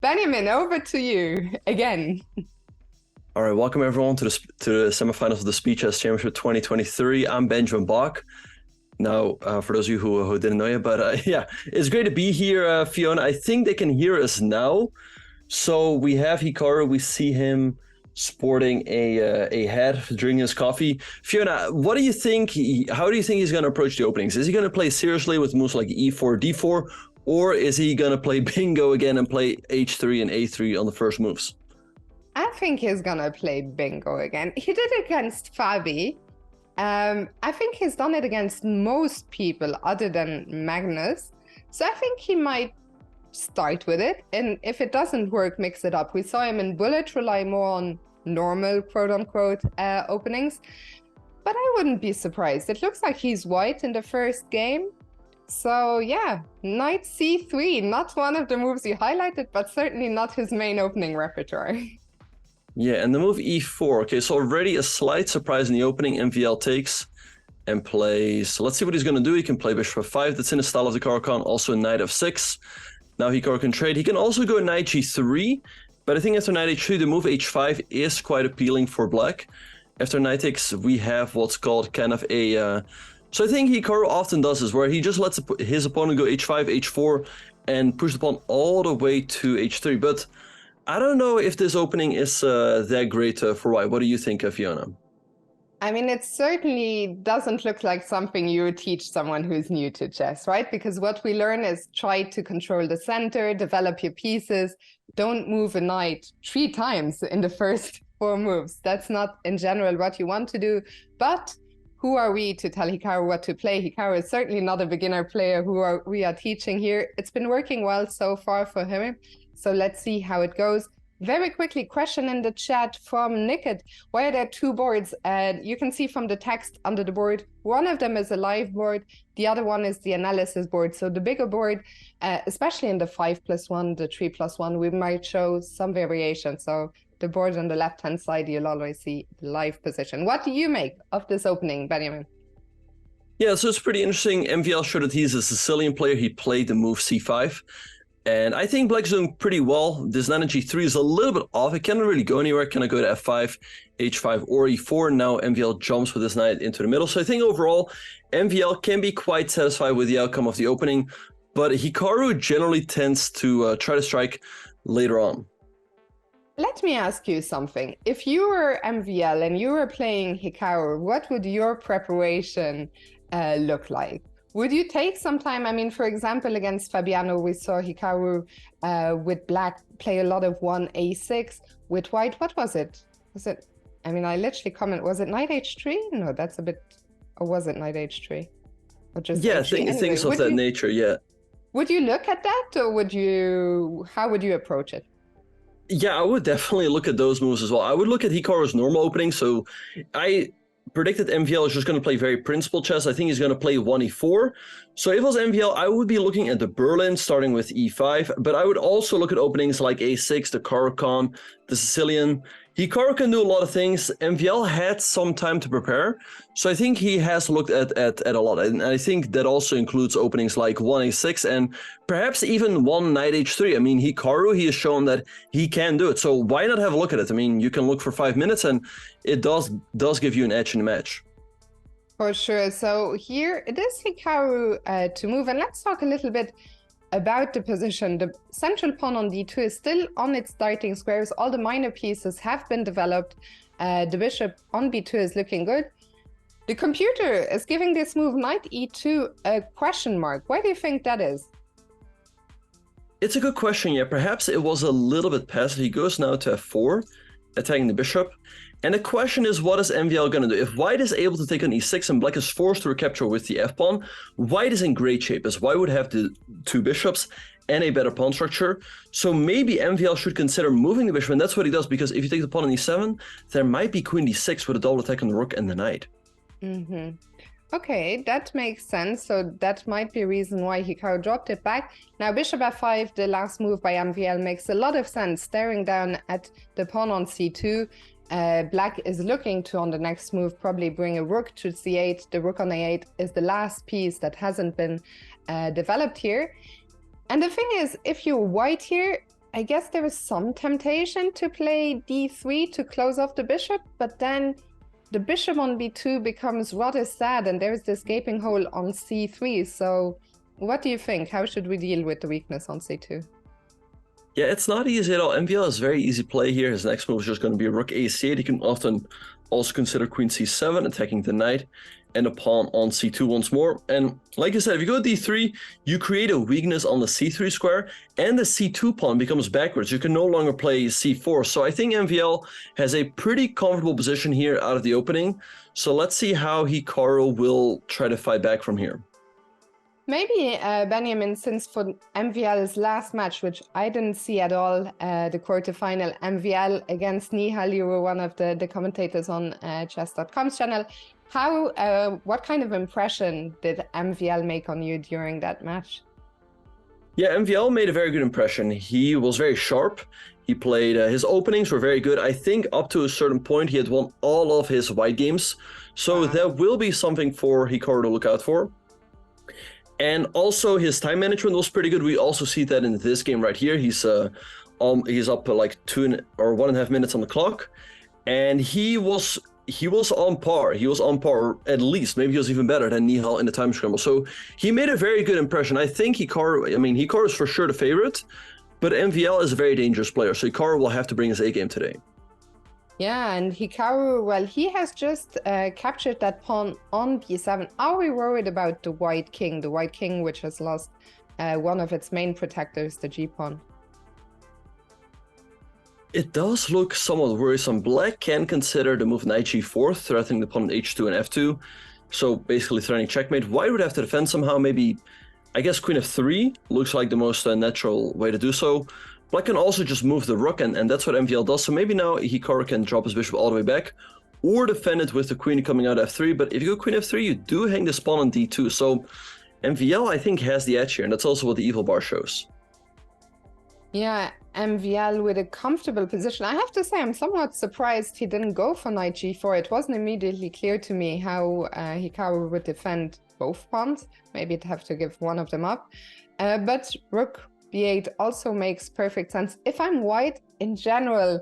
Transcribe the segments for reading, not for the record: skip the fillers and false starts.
Benjamin, over to you again. All right, welcome everyone to the semifinals of the Speed Chess Championship 2023. I'm Benjamin Bach. Now, for those of you who didn't know yet, but yeah, it's great to be here, Fiona. I think they can hear us now. So we have Hikaru. We see him sporting a hat, drinking his coffee. Fiona, what do you think? How do you think he's going to approach the openings? Is he going to play seriously with moves like E4, D4, or is he going to play bingo again and play H3 and A3 on the first moves? I think he's gonna play bingo again. He did it against Fabi. I think he's done it against most people other than Magnus. So I think he might start with it. And if it doesn't work, mix it up. We saw him in Bullet rely more on normal, quote unquote, openings. But I wouldn't be surprised. It looks like he's white in the first game. So yeah, knight c3, not one of the moves you highlighted, but certainly not his main opening repertoire. Yeah, and the move e4. Okay, so already a slight surprise in the opening. MVL takes and plays. So let's see what he's going to do. He can play bishop f5. That's in the style of the Hikaru. Also knight f6. Now Hikaru can trade. He can also go knight g3. But I think after knight h3, the move h5 is quite appealing for black. After knight takes, we have what's called kind of a... So I think Hikaru often does this, where he just lets his opponent go h5, h4, and push the pawn all the way to h3. But I don't know if this opening is that great for white. What do you think, Fiona? I mean, it certainly doesn't look like something you would teach someone who's new to chess, right? Because what we learn is try to control the center, develop your pieces, don't move a knight 3 times in the first 4 moves. That's not in general what you want to do. But who are we to tell Hikaru what to play? Hikaru is certainly not a beginner player we are teaching here. It's been working well so far for him. So let's see how it goes. Very quickly, question in the chat from Nickett. Why are there 2 boards? And you can see from the text under the board, one of them is a live board. The other one is the analysis board. So the bigger board, especially in the 5+1, the 3+1, we might show some variation. So the board on the left-hand side, you'll always see live position. What do you make of this opening, Benjamin? Yeah, so it's pretty interesting. MVL showed that he's a Sicilian player. He played the move c5. And I think black's doing pretty well. This knight on g3 is a little bit off. It cannot really go anywhere. Can I go to f5, h5, or e4? Now MVL jumps with this knight into the middle. So I think overall, MVL can be quite satisfied with the outcome of the opening. But Hikaru generally tends to try to strike later on. Let me ask you something. If you were MVL and you were playing Hikaru, what would your preparation look like? Would you take some time? I mean, for example, against Fabiano, we saw Hikaru with black play a lot of 1a6. With white, what was it? Was it, I mean, I literally comment, was it knight h3? No, that's a bit, or was it knight h3? Or just yeah, anyway, things of that nature, yeah. Would you look at that, or would you, how would you approach it? Yeah, I would definitely look at those moves as well. I would look at Hikaru's normal opening. So I predicted MVL is just going to play very principled chess. I think he's going to play 1e4. So if it was MVL, I would be looking at the Berlin, starting with e5. But I would also look at openings like a6, the Caro-Kann, the Sicilian. Hikaru can do a lot of things. MVL had some time to prepare. So I think he has looked at a lot. And I think that also includes openings like 1a6 and perhaps even 1 knight h3. I mean, Hikaru, he has shown that he can do it. So why not have a look at it? I mean, you can look for 5 minutes and it does give you an edge in the match. For sure. So here it is Hikaru to move. And let's talk a little bit about the position. The central pawn on d2 is still on its starting squares. All the minor pieces have been developed. The bishop on b2 is looking good. The computer is giving this move knight e2 a question mark. Why do you think that is? It's a good question. Yeah, perhaps it was a little bit passive. He goes now to f4, attacking the bishop. And the question is, what is MVL going to do? If white is able to take on e6 and black is forced to recapture with the f-pawn, white is in great shape, as white would have the 2 bishops and a better pawn structure. So maybe MVL should consider moving the bishop, and that's what he does, because if you take the pawn on e7, there might be queen d6 with a double attack on the rook and the knight. Okay, that makes sense. So that might be a reason why Hikaru dropped it back. Now bishop f5, the last move by MVL, makes a lot of sense, staring down at the pawn on c2. Black is looking to, on the next move, probably bring a rook to c8. The rook on a8 is the last piece that hasn't been developed here. And the thing is, if you're white here, I guess there is some temptation to play d3 to close off the bishop, but then the bishop on b2 becomes rather sad, and there's this gaping hole on c3. So what do you think? How should we deal with the weakness on c2? Yeah, it's not easy at all. MVL is very easy play here. His next move is just going to be rook a8. He can often also consider queen c7, attacking the knight, and a pawn on c2 once more. And like I said, if you go d3, you create a weakness on the c3 square, and the c2 pawn becomes backwards. You can no longer play c4. So I think MVL has a pretty comfortable position here out of the opening. So let's see how Hikaru will try to fight back from here. Maybe, Benjamin, since for MVL's last match, which I didn't see at all, the quarterfinal, MVL against Nihal, you were one of the commentators on chess.com's channel. What kind of impression did MVL make on you during that match? Yeah, MVL made a very good impression. He was very sharp. He played, his openings were very good. I think up to a certain point, he had won all of his white games. So that will be something for Hikaru to look out for. And also his time management was pretty good. We also see that in this game right here. He's up like 1.5 minutes on the clock, and he was on par. He was on par, at least. Maybe he was even better than Nihal in the time scramble. So he made a very good impression. I think Hikaru is for sure the favorite, but MVL is a very dangerous player. So Hikaru will have to bring his A game today. Yeah, and Hikaru, well, he has just captured that pawn on b7. Are we worried about the white king which has lost one of its main protectors, the g-pawn? It does look somewhat worrisome. Black can consider the move knight g4, threatening the pawn h2 and f2. So basically threatening checkmate. White would have to defend somehow. Maybe, I guess queen f3 looks like the most natural way to do so. Black can also just move the rook, and that's what MVL does. So maybe now Hikaru can drop his bishop all the way back, or defend it with the queen coming out f3. But if you go queen f3, you do hang this pawn on d2. So MVL, I think, has the edge here, and that's also what the evil bar shows. Yeah, MVL with a comfortable position. I have to say, I'm somewhat surprised he didn't go for knight g4. It wasn't immediately clear to me how Hikaru would defend both pawns. Maybe it'd have to give one of them up. But rook b8 also makes perfect sense. If I'm white, in general,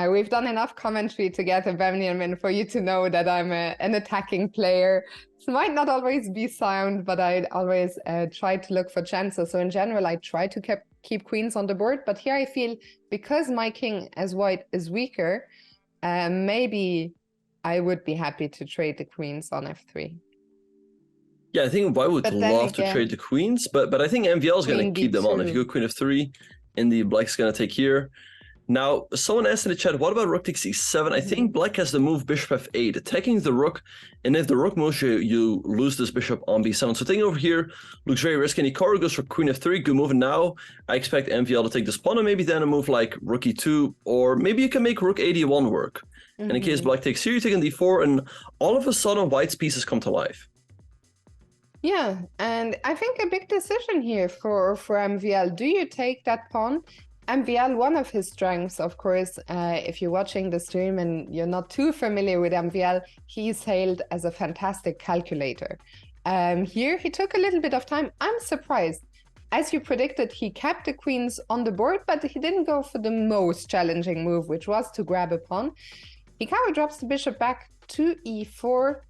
we've done enough commentary together, Benjamin, for you to know that I'm an attacking player. It might not always be sound, but I always try to look for chances. So in general, I try to keep queens on the board. But here I feel, because my king as white is weaker, maybe I would be happy to trade the queens on f3. Yeah, I think White would love to trade the queens, but I think MVL is going to keep them on. If you go queen f3, and the black's going to take here. Now, someone asked in the chat, what about rook takes e7? I think black has the move bishop f8, attacking the rook, and if the rook moves, you lose this bishop on b7. So taking over here looks very risky. And Hikaru goes for queen f3, good move. And now I expect MVL to take this pawn, and maybe then a move like rook e2, or maybe you can make rook ad1 work. And in case black takes here, you take on d4, and all of a sudden white's pieces come to life. Yeah, and I think a big decision here for MVL. Do you take that pawn? MVL, one of his strengths, of course, if you're watching the stream and you're not too familiar with MVL, he's hailed as a fantastic calculator. Here, he took a little bit of time. I'm surprised. As you predicted, he kept the queens on the board, but he didn't go for the most challenging move, which was to grab a pawn. Hikaru drops the bishop back to e4,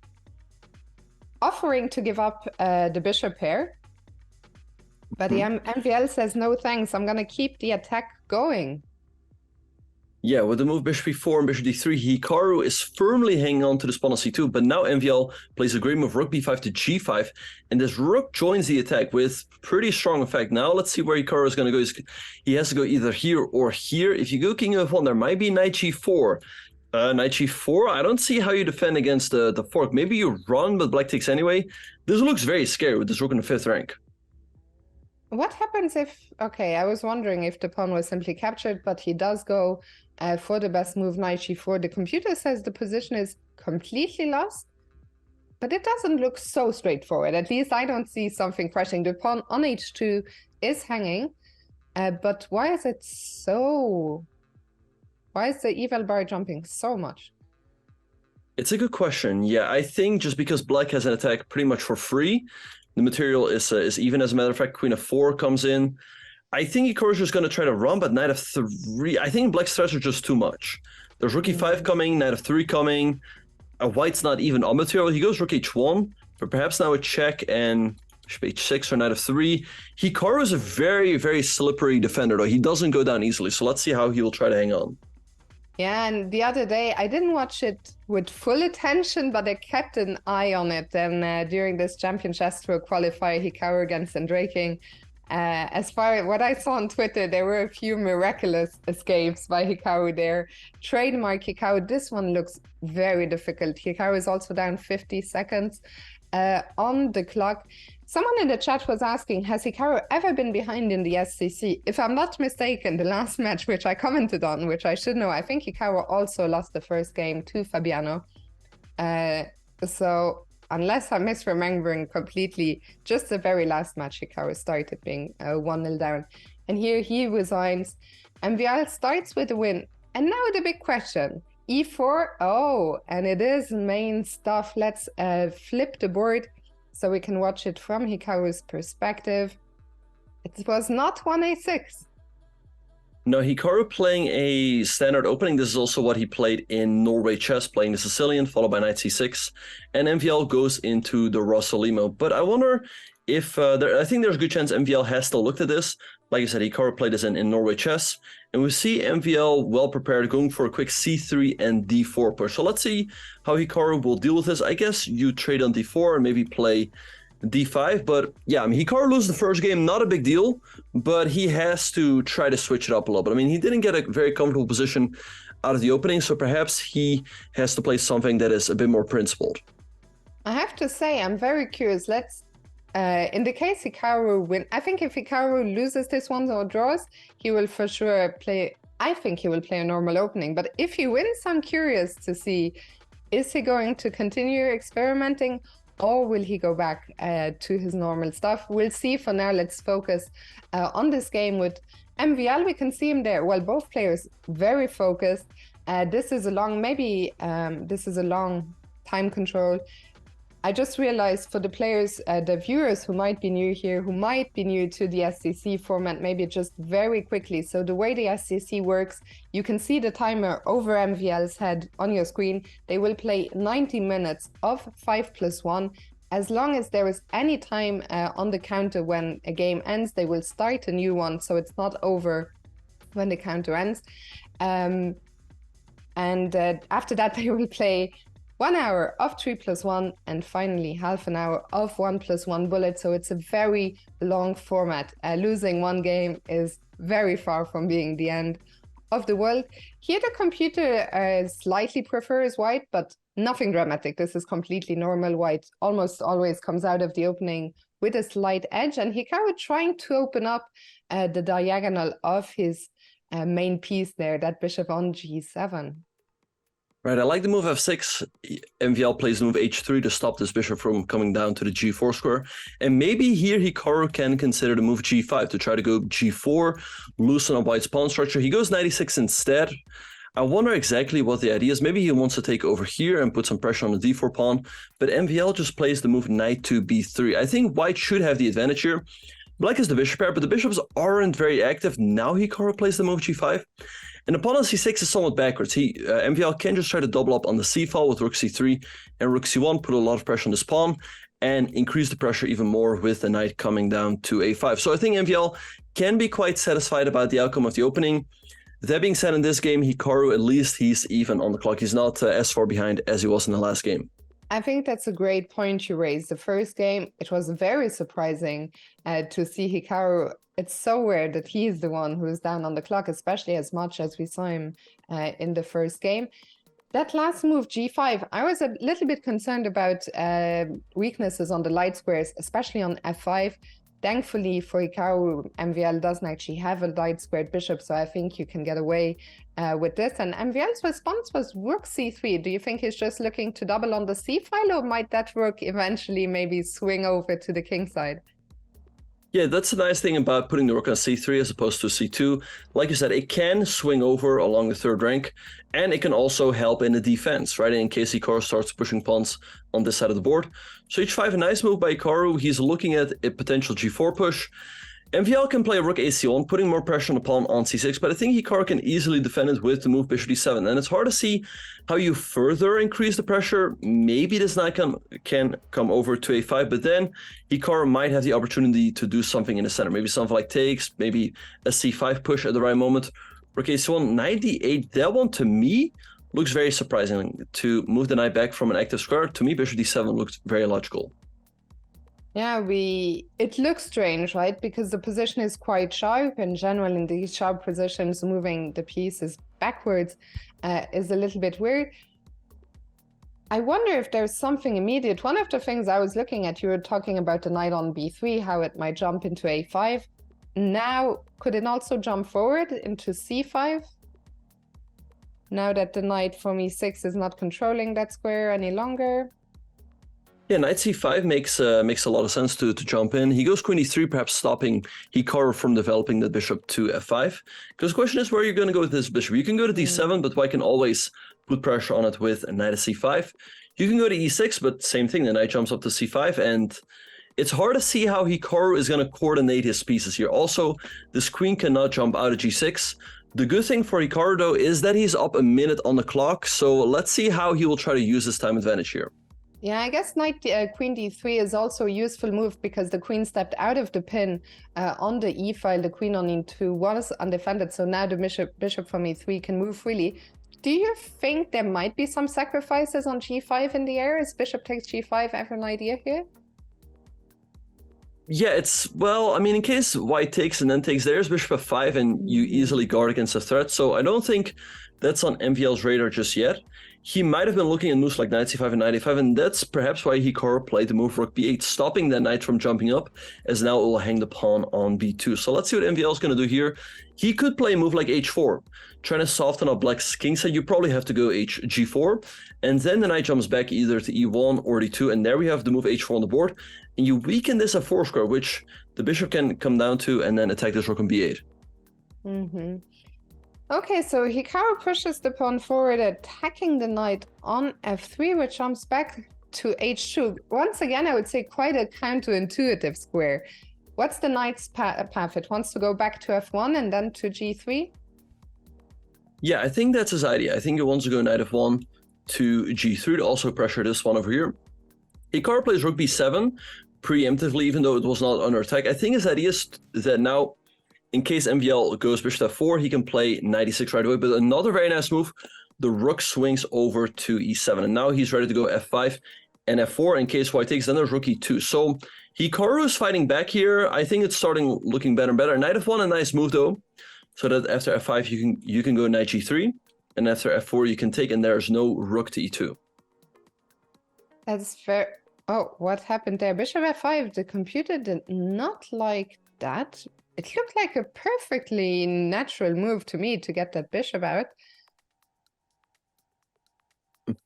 offering to give up the bishop pair. But the MVL says, no thanks, I'm going to keep the attack going. Yeah, with the move bishop e4 and bishop d3, Hikaru is firmly hanging on to the pawn on c2, but now MVL plays a great move, rook b5 to g5, and this rook joins the attack with pretty strong effect. Now let's see where Hikaru is going to go. He has to go either here or here. If you go king f1, there might be knight g4. Knight g4, I don't see how you defend against the fork. Maybe you run, but black takes anyway. This looks very scary with this rook in the 5th rank. What happens if, okay, I was wondering if the pawn was simply captured, but he does go for the best move, knight g4. The computer says the position is completely lost, but it doesn't look so straightforward. At least I don't see something crashing. The pawn on h2 is hanging, but why is it so... Why is the eval bar jumping so much? It's a good question. Yeah, I think just because black has an attack pretty much for free, the material is even. As a matter of fact, queen f4 comes in. I think Hikaru's just going to try to run, but knight of 3. I think black's threats are just too much. There's rook e5 coming, knight of 3 coming. White's not even on material. He goes rook h1, but perhaps now a check and bishop h6 or knight of 3. Hikaru is a very, very slippery defender, though. He doesn't go down easily, so let's see how he will try to hang on. Yeah, and the other day, I didn't watch it with full attention, but I kept an eye on it. And during this Champion Chess Tour qualifier, Hikaru against Andraking, as far as what I saw on Twitter, there were a few miraculous escapes by Hikaru there. Trademark Hikaru, this one looks very difficult. Hikaru is also down 50 seconds on the clock. Someone in the chat was asking, has Hikaru ever been behind in the SCC? If I'm not mistaken, the last match, which I commented on, which I should know, I think Hikaru also lost the first game to Fabiano. So unless I'm misremembering completely, just the very last match, Hikaru started being 1-0 down. And here he resigns. And Vial starts with a win. And now the big question, e4, oh, and it is main stuff. Let's flip the board so we can watch it from Hikaru's perspective. It was not 1a6. No, Hikaru playing a standard opening. This is also what he played in Norway chess, playing the Sicilian, followed by knight c6. And MVL goes into the Rossolimo. But I wonder if, I think there's a good chance MVL has still looked at this. Like I said, Hikaru played this in Norway chess. And we see MVL well prepared, going for a quick c3 and d4 push. So let's see how Hikaru will deal with this. I guess you trade on d4 and maybe play d5. But yeah, I mean, Hikaru loses the first game, not a big deal. But he has to try to switch it up a little bit. I mean, he didn't get a very comfortable position out of the opening. So perhaps he has to play something that is a bit more principled. I have to say, I'm very curious. Let's in the case Hikaru win, I think if Hikaru loses this one or draws, he will for sure play, I think he will play a normal opening. But if he wins, I'm curious to see, is he going to continue experimenting or will he go back to his normal stuff? We'll see. For now, let's focus on this game with MVL. We can see him there. Well, both players very focused. This is a long, maybe this is a long time control. I just realized for the players, the viewers who might be new here, who might be new to the SCC format, maybe just very quickly. So the way the SCC works, you can see the timer over MVL's head on your screen. They will play 90 minutes of 5+1. As long as there is any time on the counter when a game ends, they will start a new one. So it's not over when the counter ends. And after that, they will play 1 hour of 3+1 and finally half an hour of 1+1 bullet. So it's a very long format. Losing one game is very far from being the end of the world. Here the computer slightly prefers white, but nothing dramatic. This is completely normal. White almost always comes out of the opening with a slight edge, and Hikaru trying to open up the diagonal of his main piece there, that bishop on g7. Right, I like the move f6. MVL plays the move h3 to stop this bishop from coming down to the g4 square. And maybe here Hikaru can consider the move g5 to try to go g4, loosen up white's pawn structure. He goes 96 instead. I wonder exactly what the idea is. Maybe he wants to take over here and put some pressure on the d4 pawn. But MVL just plays the move knight to b3. I think white should have the advantage here. Black is the bishop pair, but the bishops aren't very active. Now Hikaru plays the move g5. And the pawn on c6 is somewhat backwards. MVL can just try to double up on the c file with rook c3 and rook c1, put a lot of pressure on this pawn, and increase the pressure even more with the knight coming down to a5. So I think MVL can be quite satisfied about the outcome of the opening. That being said, in this game, Hikaru, at least he's even on the clock. He's not as far behind as he was in the last game. I think that's a great point you raised. The first game, it was very surprising to see Hikaru. It's so weird that he is the one who is down on the clock, especially as much as we saw him in the first game. That last move, g5, I was a little bit concerned about weaknesses on the light squares, especially on f5. Thankfully for Hikaru, MVL doesn't actually have a light squared bishop, so I think you can get away with this. And MVL's response was rook c3. Do you think he's just looking to double on the c file, or might that rook eventually maybe swing over to the king side? Yeah, that's the nice thing about putting the rook on c3 as opposed to c2. Like you said, it can swing over along the third rank, and it can also help in the defense, right? In case Hikaru starts pushing pawns on this side of the board. So h5, a nice move by Hikaru. He's looking at a potential g4 push. MVL can play rook AC1, putting more pressure on the pawn on c6, but I think Hikaru can easily defend it with the move bishop d7. And it's hard to see how you further increase the pressure. Maybe this knight can come over to a5, but then Hikaru might have the opportunity to do something in the center. Maybe something like takes, maybe a c5 push at the right moment. Rook ac1, knight d8, that one to me looks very surprising. To move the knight back from an active square, to me bishop d7 looks very logical. Yeah, it looks strange, right? Because the position is quite sharp. In general, in these sharp positions, moving the pieces backwards is a little bit weird. I wonder if there's something immediate. One of the things I was looking at, you were talking about the knight on b3, how it might jump into a5. Now, could it also jump forward into c5? Now that the knight from e6 is not controlling that square any longer. Yeah, knight c5 makes a lot of sense to jump in. He goes queen e3, perhaps stopping Hikaru from developing the bishop to f5. Because the question is where you're going to go with this bishop. You can go to d7, but White can always put pressure on it with a knight at c5. You can go to e6, but same thing, the knight jumps up to c5, and it's hard to see how Hikaru is going to coordinate his pieces here. Also, this queen cannot jump out of g6. The good thing for Hikaru, though, is that he's up a minute on the clock, so let's see how he will try to use his time advantage here. Yeah, I guess queen d3 is also a useful move because the queen stepped out of the pin on the e file. The queen on e2 was undefended, so now the bishop from e3 can move freely. Do you think there might be some sacrifices on g5 in the air? Is bishop takes g5 ever an idea here? Yeah, well, I mean, in case White takes and then takes theirs, bishop f5, and you easily guard against a threat. So I don't think that's on MVL's radar just yet. He might have been looking at moves like knight c5 and knight a5, and that's perhaps why Hikaru played the move rook b8, stopping that knight from jumping up, as now it will hang the pawn on b2. So let's see what MVL is going to do here. He could play a move like h4, trying to soften up Black's king side. You probably have to go g4, and then the knight jumps back either to e1 or d2, and there we have the move h4 on the board, and you weaken this f4 square, which the bishop can come down to and then attack this rook on b8. Mm-hmm. Okay, so Hikaru pushes the pawn forward, attacking the knight on f3, which jumps back to h2. Once again, I would say quite a counterintuitive square. What's the knight's path? It wants to go back to f1 and then to g3? Yeah, I think that's his idea. I think he wants to go knight f1 to g3 to also pressure this one over here. Hikaru plays rook b7 preemptively, even though it was not under attack. I think his idea is that now, in case MVL goes bishop f4, he can play knight e6 right away. But another very nice move, the rook swings over to e7. And now he's ready to go f5 and f4 in case White takes, then there's rook e2. So Hikaru is fighting back here. I think it's starting looking better and better. Knight f1, a nice move though. So that after f5, you can go knight g3. And after f4, you can take, and there's no rook to e2. That's fair. Oh, what happened there? Bishop f5, the computer did not like that. It looked like a perfectly natural move to me to get that bishop out.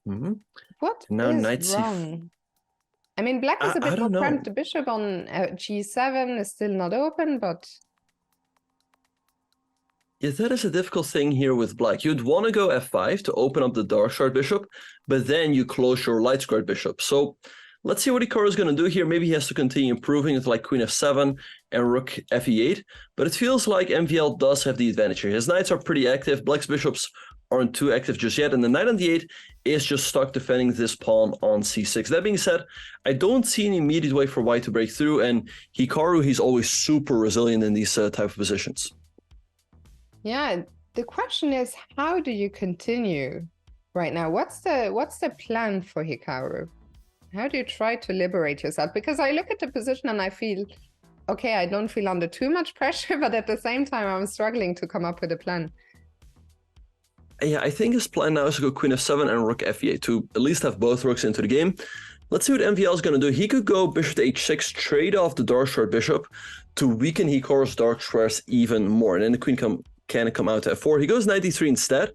Mm-hmm. What now is knight wrong? I mean, black is a bit more cramped. The bishop on g7 is still not open, but... Yeah, that is a difficult thing here with black. You'd want to go f5 to open up the dark squared bishop, but then you close your light squared bishop. So let's see what Hikaru is going to do here. Maybe he has to continue improving with like queen f7 and rook fe8, but it feels like MVL does have the advantage here. His knights are pretty active. Black's bishops aren't too active just yet, and the knight on d8 is just stuck defending this pawn on c6. That being said, I don't see an immediate way for White to break through, and Hikaru, he's always super resilient in these type of positions. Yeah, the question is, how do you continue right now? What's the plan for Hikaru? How do you try to liberate yourself? Because I look at the position and I feel, okay, I don't feel under too much pressure, but at the same time, I'm struggling to come up with a plan. Yeah, I think his plan now is to go queen f7 and rook fe8 to at least have both rooks into the game. Let's see what MVL is going to do. He could go bishop to h6, trade off the dark squared bishop to weaken Hikaru's dark squares even more. And then the queen can come out to f4. He goes knight d3 instead.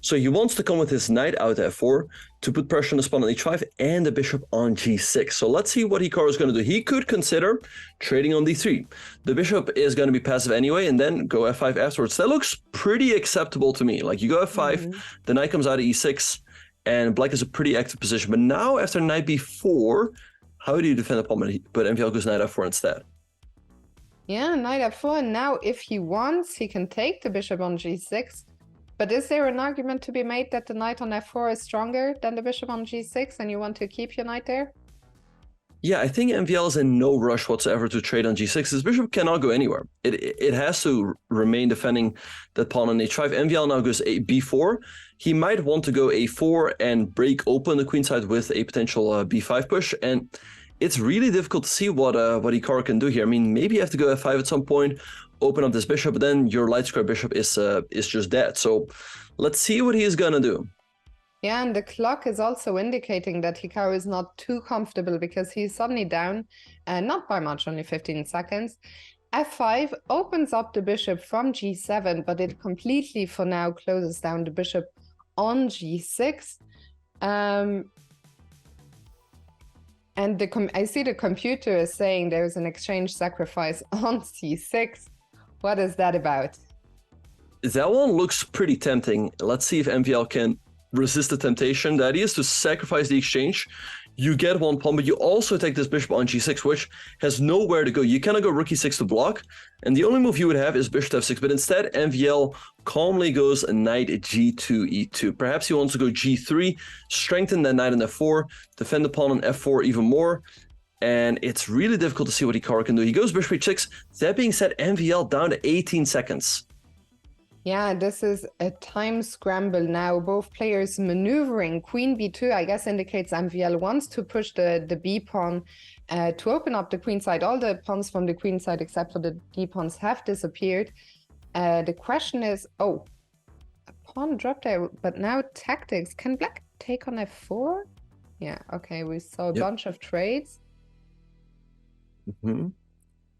So he wants to come with his knight out to f4 to put pressure on the pawn on h5 and the bishop on g6. So let's see what Hikaru is going to do. He could consider trading on d3. The bishop is going to be passive anyway, and then go f5 afterwards. That looks pretty acceptable to me. Like you go f5, the knight comes out of e6, and black is a pretty active position. But now after knight b4, how do you defend the pawn? But MVL goes knight f4 instead. Yeah, knight f4. And now if he wants, he can take the bishop on g6. But is there an argument to be made that the knight on f4 is stronger than the bishop on g6 and you want to keep your knight there? Yeah, I think MVL is in no rush whatsoever to trade on g6. His bishop cannot go anywhere. It has to remain defending that pawn on h5. MVL now goes b4. He might want to go a4 and break open the queenside with a potential b5 push. And it's really difficult to see what Hikaru can do here. I mean, maybe you have to go f5 at some point, open up this bishop, but then your light square bishop is just dead. So let's see what he is gonna do. Yeah, and the clock is also indicating that Hikaru is not too comfortable because he's suddenly down, not by much, only 15 seconds. f5 opens up the bishop from g7, but it completely, for now, closes down the bishop on g6. And I see the computer is saying there's an exchange sacrifice on c6. What is that about? That one looks pretty tempting. Let's see if MVL can resist the temptation. The idea is to sacrifice the exchange. You get one pawn, but you also take this bishop on g6, which has nowhere to go. You cannot go rook e6 to block, and the only move you would have is bishop f6. But instead, MVL calmly goes knight g2 e2. Perhaps he wants to go g3, strengthen that knight on f4, defend the pawn on f4 even more. And it's really difficult to see what Hikaru can do. He goes bishop h6. That being said, MVL down to 18 seconds. Yeah, this is a time scramble now. Both players maneuvering. Queen b2, I guess, indicates MVL wants to push the b pawn to open up the queen side. All the pawns from the queen side, except for the d pawns, have disappeared. The question is, oh, a pawn dropped there, but now tactics. Can black take on f4? Yeah, okay, we saw a bunch of trades.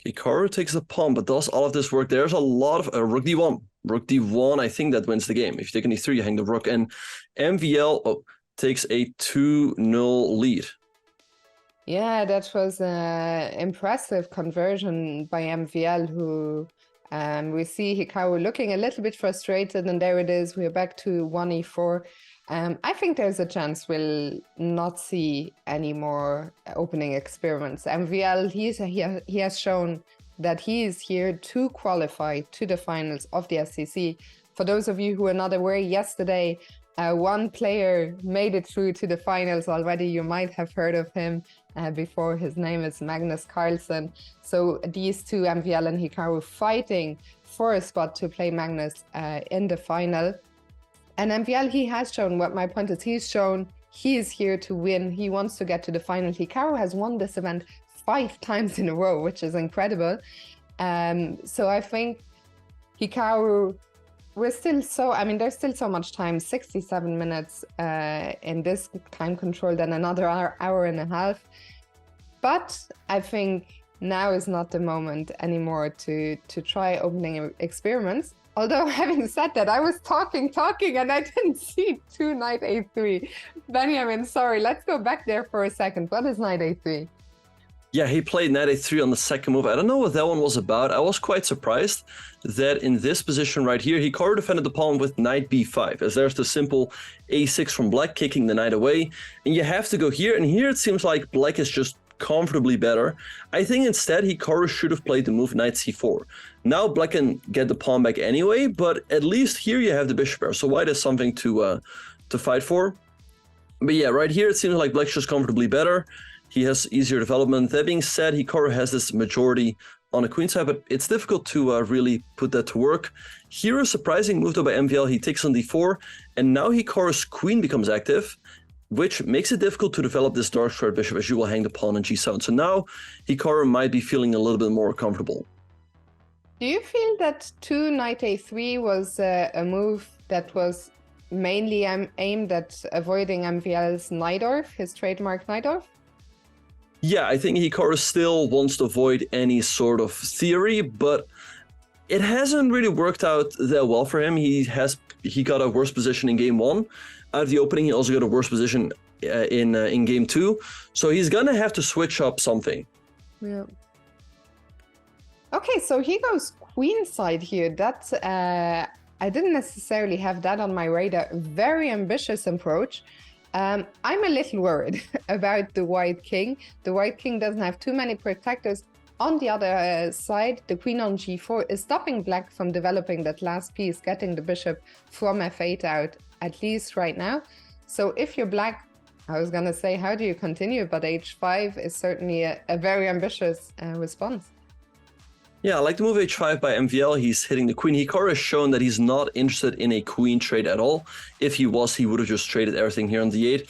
Hikaru takes the pawn, but does all of this work? There's a lot of rook d1. Rook d1, I think that wins the game. If you take an e3, you hang the rook, and MVL takes a 2-0 lead. Yeah, that was an impressive conversion by MVL, who we see Hikaru looking a little bit frustrated, and there it is. We're back to 1e4. I think there's a chance we'll not see any more opening experiments. MVL, he has shown that he is here to qualify to the finals of the SCC. For those of you who are not aware, yesterday, one player made it through to the finals already. You might have heard of him before. His name is Magnus Carlsen. So these two, MVL and Hikaru, fighting for a spot to play Magnus in the final. And MVL, he has shown, what my point is, he's shown he is here to win. He wants to get to the final. Hikaru has won this event 5 times in a row, which is incredible. So I think Hikaru, there's still so much time, 67 minutes in this time control, then another hour and a half. But I think now is not the moment anymore to try opening experiments. Although, having said that, I was talking, and I didn't see 2 knight a3. Benjamin, sorry, let's go back there for a second. What is knight a3? Yeah, he played knight a3 on the second move. I don't know what that one was about. I was quite surprised that in this position right here, Hikaru defended the pawn with knight b5, as there's the simple a6 from black, kicking the knight away. And you have to go here, and here it seems like black is just comfortably better. I think instead Hikaru should have played the move knight c4. Now black can get the pawn back anyway, but at least here you have the bishop pair, so white has something to fight for. But yeah, right here it seems like black's just comfortably better. He has easier development. That being said, Hikaru has this majority on the queen side, but it's difficult to really put that to work. Here a surprising move though by MVL. He takes on d4, and now Hikaru's queen becomes active, which makes it difficult to develop this dark square bishop, as you will hang the pawn on g7. So now Hikaru might be feeling a little bit more comfortable. Do you feel that 2 knight a3 was a move that was mainly aimed at avoiding MVL's Najdorf, his trademark Najdorf? Yeah, I think Hikaru still wants to avoid any sort of theory, but it hasn't really worked out that well for him. He got a worse position in game 1. Out of the opening, he also got a worse position in game 2. So he's gonna have to switch up something. Yeah. Okay, so he goes queenside here. That's I didn't necessarily have that on my radar. Very ambitious approach. I'm a little worried about the white king. The white king doesn't have too many protectors. on the other side, the queen on g4 is stopping black from developing that last piece, getting the bishop from f8 out, at least right now. So if you're black, I was going to say, how do you continue? But h5 is certainly a very ambitious response. Yeah, I like the move h5 by MVL. He's hitting the queen. Hikaru has shown that he's not interested in a queen trade at all. If he was, he would have just traded everything here on d8.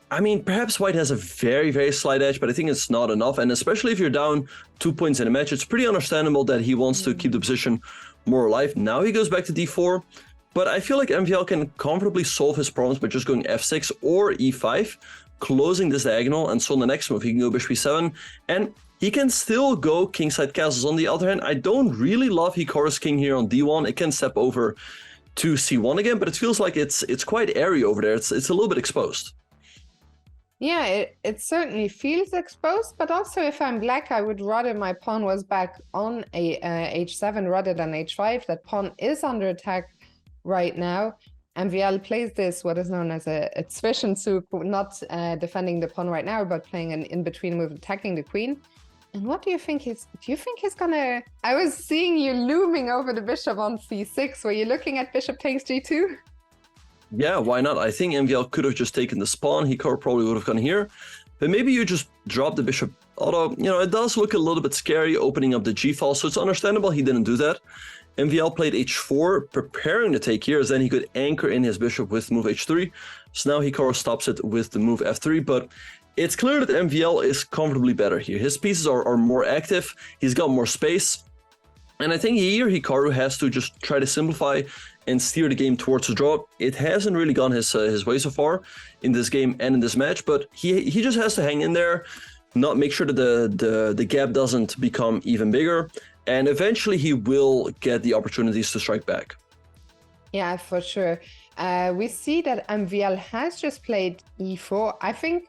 I mean, perhaps white has a very, very slight edge, but I think it's not enough. And especially if you're down 2 points in a match, it's pretty understandable that he wants to keep the position more alive. Now he goes back to d4. But I feel like MVL can comfortably solve his problems by just going f6 or e5, closing this diagonal, and so on the next move he can go bishop e7, and he can still go kingside castles. On the other hand, I don't really love Hikaru's king here on d1. It can step over to c1 again, but it feels like it's quite airy over there. It's a little bit exposed. Yeah, it certainly feels exposed, but also if I'm black, I would rather my pawn was back on a h7 rather than h5. That pawn is under attack right now. MVL plays this, what is known as a Zwischenzug, not defending the pawn right now, but playing an in-between move, attacking the queen. And what do you think do you think he's gonna, I was seeing you looming over the bishop on c6. Were you looking at bishop takes g2? Yeah, why not? I think MVL could have just taken the pawn. Hikaru probably would have gone here. But maybe you just drop the bishop. Although, you know, it does look a little bit scary opening up the g-file, so it's understandable he didn't do that. MVL played h4, preparing to take here, as then he could anchor in his bishop with move h3. So now Hikaru stops it with the move f3, but it's clear that MVL is comfortably better here. His pieces are more active, he's got more space. And I think here Hikaru has to just try to simplify and steer the game towards a draw. It hasn't really gone his way so far in this game and in this match, but he just has to hang in there, not make sure that the gap doesn't become even bigger, and eventually he will get the opportunities to strike back. Yeah, for sure. We see that MVL has just played e4. I think,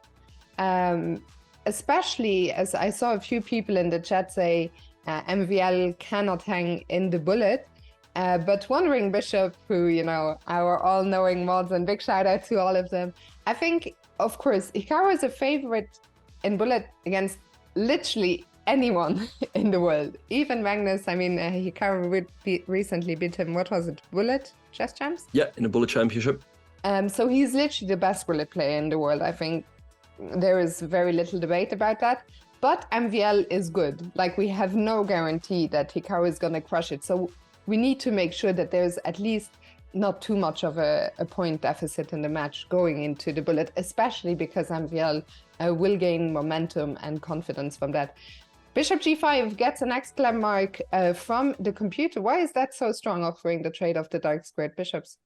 especially as I saw a few people in the chat say MVL cannot hang in the bullet. But Wandering Bishop, who, you know, our all-knowing mods, and big shout out to all of them. I think, of course, Hikaru is a favorite in bullet against literally anyone in the world. Even Magnus, I mean, Hikaru recently beat him, what was it, bullet chess champs? Yeah, in a bullet championship. So he's literally the best bullet player in the world. I think there is very little debate about that. But MVL is good. Like, we have no guarantee that Hikaru is going to crush it. So we need to make sure that there's at least not too much of a point deficit in the match going into the bullet, especially because MVL will gain momentum and confidence from that. Bishop g5 gets an exclamation mark from the computer. Why is that so strong, offering the trade of the dark squared bishops?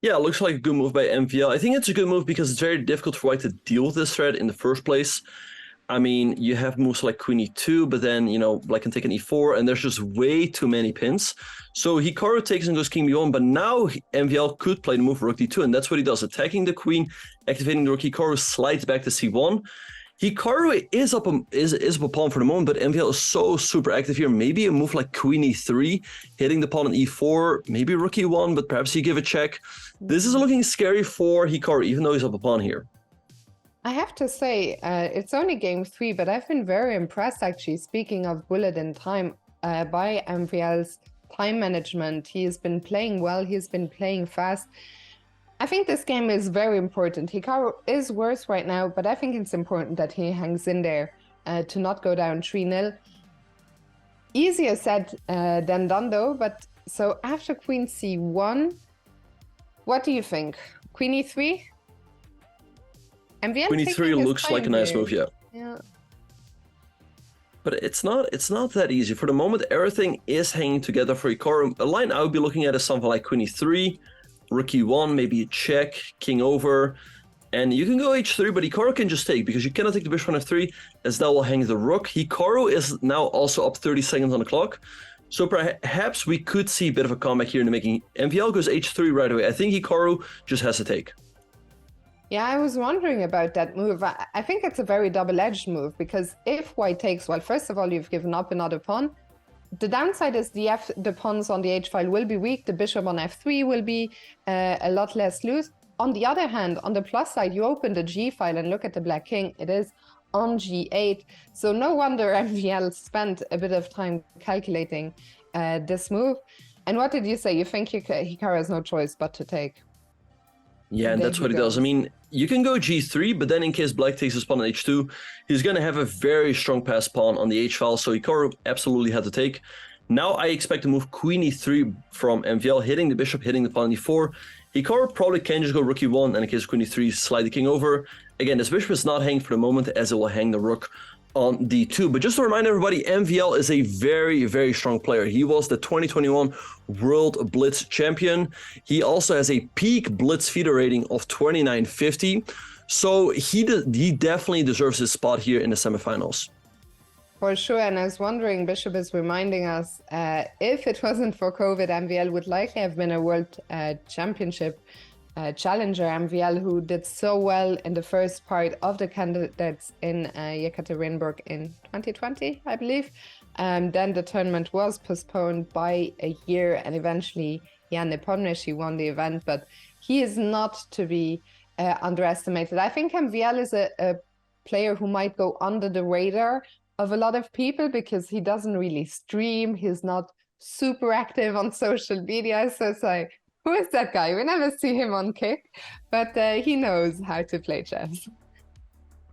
Yeah, it looks like a good move by MVL. I think it's a good move because it's very difficult for white to deal with this threat in the first place. I mean, you have moves like queen e2, but then, you know, black can take an e4, and there's just way too many pins. So Hikaru takes and goes king b1, but now MVL could play the move rook d2, and that's what he does, attacking the queen, activating the rook. Hikaru slides back to c1. Hikaru is up a pawn for the moment, but MVL is so super active here. Maybe a move like queen e3, hitting the pawn on e4, maybe rook e1, but perhaps you give a check. This is looking scary for Hikaru, even though he's up a pawn here. I have to say, it's only game 3, but I've been very impressed, actually, speaking of bullet in time, by MVL's time management. He has been playing well, he's been playing fast. I think this game is very important. Hikaru is worse right now, but I think it's important that he hangs in there to not go down 3-0. Easier said than done, though. But so after queen c1, what do you think? Queen e3? MVL queen e3 looks like a nice move, yeah. Yeah. But it's not that easy. For the moment, everything is hanging together for Hikaru. A line I would be looking at is something like queen e3, rook e1, maybe a check, king over, and you can go h3, but Hikaru can just take, because you cannot take the bishop on f3, as that will hang the rook. Hikaru is now also up 30 seconds on the clock, so perhaps we could see a bit of a comeback here in the making. MVL goes h3 right away. I think Hikaru just has to take. Yeah, I was wondering about that move. I think it's a very double-edged move, because if white takes, well, first of all, you've given up another pawn. The downside is the pawns on the h-file will be weak. The bishop on f3 will be a lot less loose. On the other hand, on the plus side, you open the g-file and look at the black king. It is on g8. So no wonder MVL spent a bit of time calculating this move. And what did you say? You think Hikaru has no choice but to take? Yeah, and that's what he does. I mean, you can go g3, but then in case black takes his pawn on h2, he's going to have a very strong pass pawn on the h-file, so Hikaru absolutely had to take. Now I expect to move queen e3 from MVL, hitting the bishop, hitting the pawn on e4. Hikaru probably can just go rook e1, and in case queen e3, slide the king over. Again, this bishop is not hanging for the moment, as it will hang the rook on d2. But just to remind everybody, MVL is a very, very strong player. He was the 2021 World Blitz champion. He also has a peak Blitz feeder rating of 2950. So he definitely deserves his spot here in the semifinals. For sure, and I was wondering, Bishop is reminding us, if it wasn't for COVID, MVL would likely have been a World Championship challenger. MVL, who did so well in the first part of the candidates in Yekaterinburg in 2020, I believe. Then the tournament was postponed by a year, and eventually Jan Nepomniachtchi won the event, but he is not to be underestimated. I think MVL is a player who might go under the radar of a lot of people because he doesn't really stream. He's not super active on social media. So it's like, who is that guy? We never see him on Kick, but he knows how to play chess.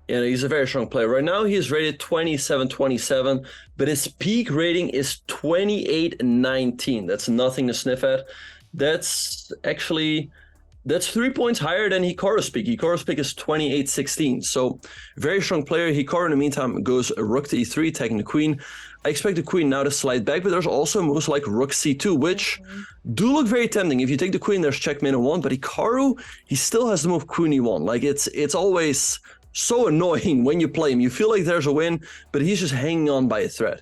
Yeah, he's a very strong player. Right now, he is rated 27-27, but his peak rating is 28-19. That's nothing to sniff at. That's 3 points higher than Hikaru's peak. Hikaru's peak is 28-16. So very strong player. Hikaru, in the meantime, goes rook to e3, taking the queen. I expect the queen now to slide back, but there's also moves like rook c2, which do look very tempting. If you take the queen, there's checkmate on 1, but Hikaru, he still has the move queen e1. Like, it's always so annoying when you play him. You feel like there's a win, but he's just hanging on by a thread.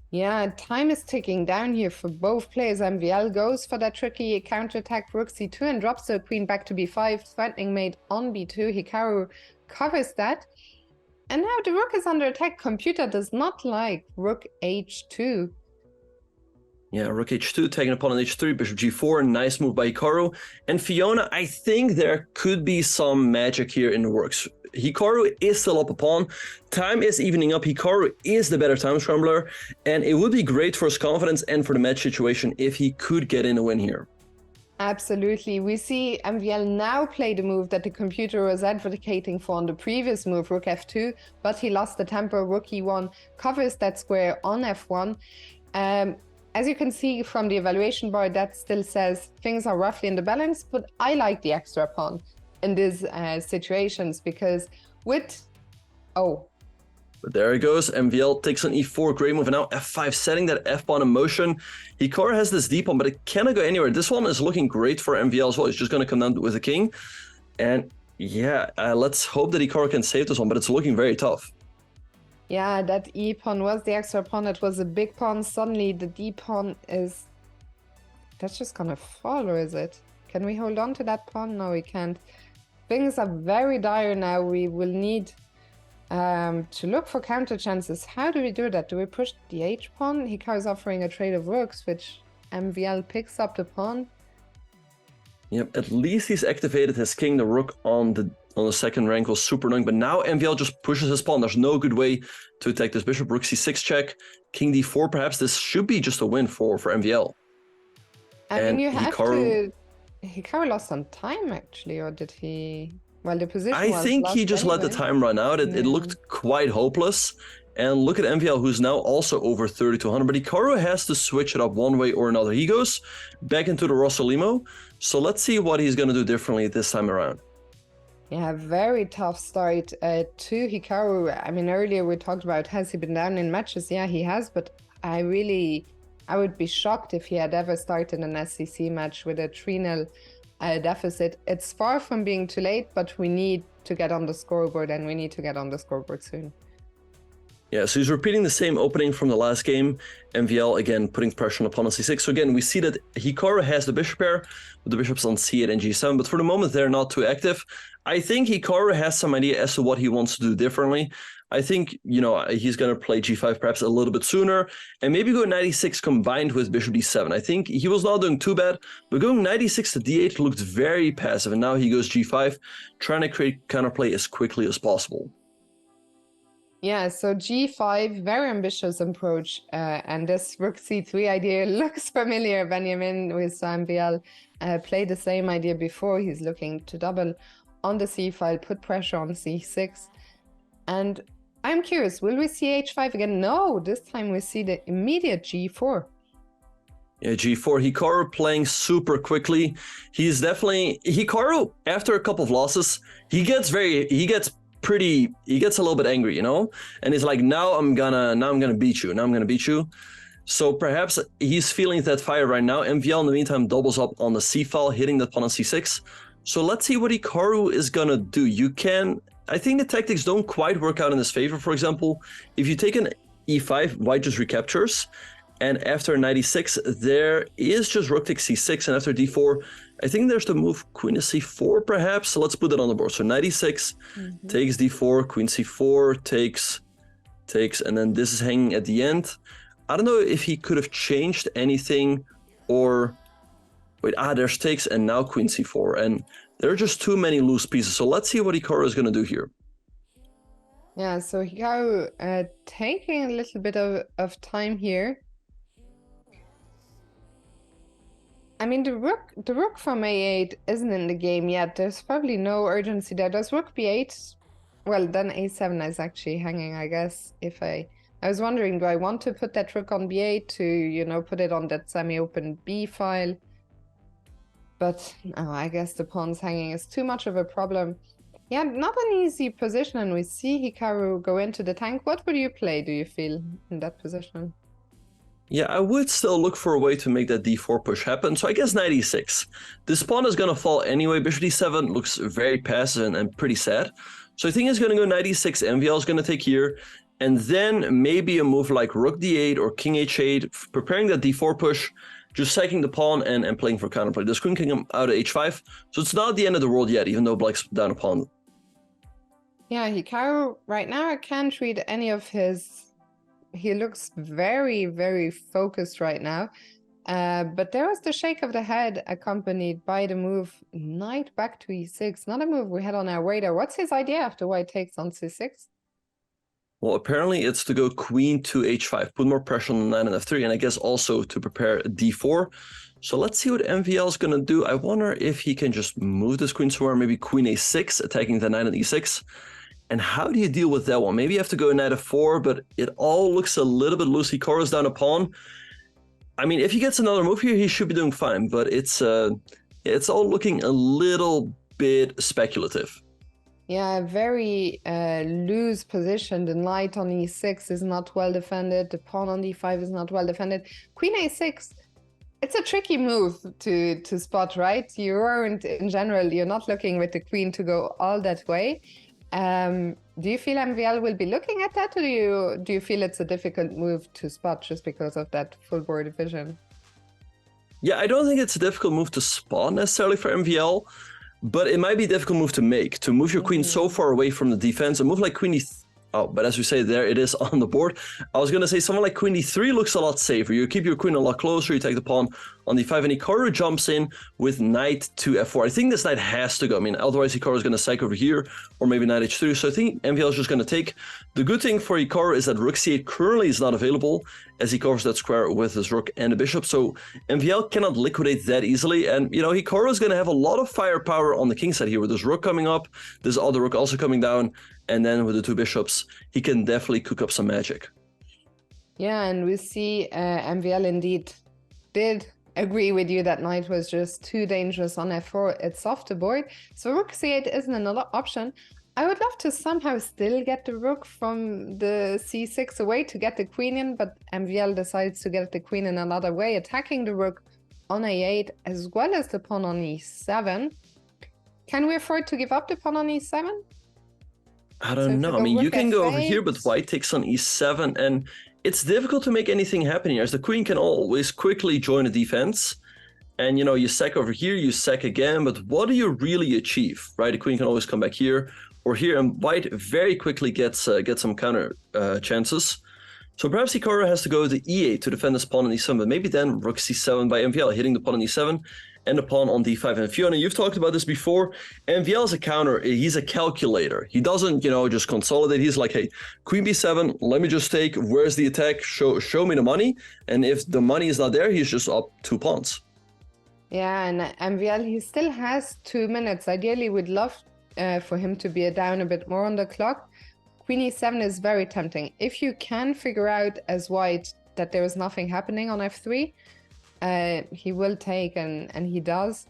Yeah, time is ticking down here for both players. MVL goes for that tricky counterattack rook c2 and drops the queen back to b5, threatening mate on b2. Hikaru covers that. And now the rook is under attack. Computer does not like rook h2. Yeah, rook h2, taking upon an h3, bishop g4, nice move by Hikaru. And Fiona, I think there could be some magic here in the works. Hikaru is still up a pawn. Time is evening up. Hikaru is the better time scrambler, and it would be great for his confidence and for the match situation if he could get in a win here. Absolutely. We see MVL now play the move that the computer was advocating for on the previous move, rook f2, but he lost the tempo. Rook e1 covers that square on f1. As you can see from the evaluation bar, that still says things are roughly in the balance, but I like the extra pawn in these situations because with... But there he goes. MVL takes on e4, great move, and now f5, setting that f-pawn in motion. Hikaru has this d-pawn, but it cannot go anywhere. This one is looking great for MVL as well. It's just going to come down with the king. And yeah, let's hope that Hikaru can save this one, but it's looking very tough. Yeah, that e-pawn was the extra pawn. It was a big pawn. Suddenly the d-pawn is... That's just going to fall, or is it? Can we hold on to that pawn? No, we can't. Things are very dire now. We will need to look for counter chances. How do we do that? Do we push the h-pawn? Hikaru is offering a trade of rooks, which MVL picks up the pawn. Yep, at least he's activated his king. The rook on the second rank was super annoying, but now MVL just pushes his pawn. There's no good way to attack this bishop. Rook c6 check, king d4 perhaps. This should be just a win for MVL. I mean, you have to... Hikaru lost some time, actually, or did he... Well, the position I think he just let the time run out. It looked quite hopeless. And look at MVL, who's now also over 3,200. But Hikaru has to switch it up one way or another. He goes back into the Rossolimo. So let's see what he's going to do differently this time around. Yeah, very tough start to Hikaru. I mean, earlier we talked about, has he been down in matches? Yeah, he has. But I would be shocked if he had ever started an SCC match with a 3-0 deficit. It's far from being too late, but we need to get on the scoreboard, and we need to get on the scoreboard soon. Yeah, so he's repeating the same opening from the last game. MVL, again, putting pressure on opponent c6. So again, we see that Hikaru has the bishop pair, with the bishops on c8 and g7, but for the moment, they're not too active. I think Hikaru has some idea as to what he wants to do differently. I think, he's going to play g5 perhaps a little bit sooner, and maybe go knight e6 combined with bishop d7. I think he was not doing too bad, but going knight e6 to d8 looked very passive, and now he goes g5, trying to create counterplay as quickly as possible. Yeah, so G5, very ambitious approach. And this rook C3 idea looks familiar. Benjamin with MVL played the same idea before. He's looking to double on the C file, put pressure on C6. And I'm curious, will we see H5 again? No, this time we see the immediate G4. Yeah, G4, Hikaru playing super quickly. He's definitely, Hikaru, after a couple of losses, he gets a little bit angry, you know? And he's like, now I'm gonna beat you. So perhaps he's feeling that fire right now. MVL in the meantime doubles up on the C file, hitting the pawn on C6. So let's see what Hikaru is gonna do. I think the tactics don't quite work out in his favor. For example, if you take an E5, white just recaptures. And after 96, there is just rook takes C6, and after D4, I think there's the move queen to C4, perhaps. So let's put it on the board. So 96 takes D4, queen C4 takes, and then this is hanging at the end. I don't know if he could have changed anything, or wait, there's takes, and now queen C4, and there are just too many loose pieces. So let's see what Hikaru is going to do here. Yeah, so Hikaru taking a little bit of time here. I mean, the rook from A8 isn't in the game yet. There's probably no urgency there. Does rook B8? Well, then A7 is actually hanging, I guess. I was wondering, do I want to put that rook on B8 to, you know, put it on that semi-open B file? But no, I guess the pawn's hanging is too much of a problem. Yeah, not an easy position, and we see Hikaru go into the tank. What would you play, do you feel, in that position? Yeah, I would still look for a way to make that D4 push happen. So I guess 96. This pawn is going to fall anyway. Bishop D7 looks very passive and pretty sad. So I think it's going to go 96. MVL is going to take here. And then maybe a move like rook D8 or king H8, preparing that D4 push, just sacking the pawn and playing for counterplay. This queen can come out of H5. So it's not the end of the world yet, even though black's down a pawn. Yeah, Hikaru, right now I can't read any of his... He looks very, very focused right now. But there was the shake of the head accompanied by the move knight back to E6. Not a move we had on our radar. What's his idea after white takes on C6? Well, apparently it's to go queen to H5, put more pressure on the knight and F3, and I guess also to prepare D4. So let's see what MVL is going to do. I wonder if he can just move this queen somewhere, maybe queen A6, attacking the knight on E6. And how do you deal with that one? Maybe you have to go knight f4, but it all looks a little bit loose. Hikaru's down a pawn. I mean, if he gets another move here, he should be doing fine, but it's all looking a little bit speculative. Yeah, very loose position. The knight on E6 is not well defended. The pawn on D5 is not well defended. Queen A6, it's a tricky move to spot, right? You aren't, in general, you're not looking with the queen to go all that way. Do you feel MVL will be looking at that, or do you feel it's a difficult move to spot just because of that full board vision? Yeah, I don't think it's a difficult move to spot necessarily for MVL, but it might be a difficult move to make, to move your queen so far away from the defense. A move like queen E3, oh, but as we say, there it is on the board. I was going to say someone like queen D3 looks a lot safer. You keep your queen a lot closer, you take the pawn on D5, and Hikaru jumps in with knight to F4. I think this knight has to go. I mean, otherwise Hikaru is going to sack over here, or maybe knight H3. So I think MVL is just going to take. The good thing for Hikaru is that rook C8 currently is not available, as he covers that square with his rook and the bishop. So MVL cannot liquidate that easily. And, you know, Hikaru is going to have a lot of firepower on the king side here, with this rook coming up, this other rook also coming down, and then with the two bishops, he can definitely cook up some magic. Yeah, and we see MVL indeed did agree with you that knight was just too dangerous on F4. It's off the board. So rook C8 isn't another option. I would love to somehow still get the rook from the C6 away to get the queen in, but MVL decides to get the queen in another way, attacking the rook on A8 as well as the pawn on E7. Can we afford to give up the pawn on E7? I don't know. I mean, you can go over here, but white takes on E7, and it's difficult to make anything happen here, as the queen can always quickly join the defense. And, you know, you sack over here, you sack again, but what do you really achieve, right? The queen can always come back here or here, and white very quickly gets some counter chances. So perhaps Hikaru has to go to e8 to defend his pawn on e7, but maybe then rook c7 by MVL, hitting the pawn on e7 and the pawn on d5. And Fiona, you've talked about this before. MVL is a counter. He's a calculator. He doesn't, just consolidate. He's like, hey, queen b7, let me just take. Where's the attack? Show me the money. And if the money is not there, he's just up 2 pawns. Yeah, and MVL, he still has 2 minutes. Ideally, we'd love for him to be down a bit more on the clock. Queen e7 is very tempting. If you can figure out as white that there is nothing happening on f3, he will take, and he does.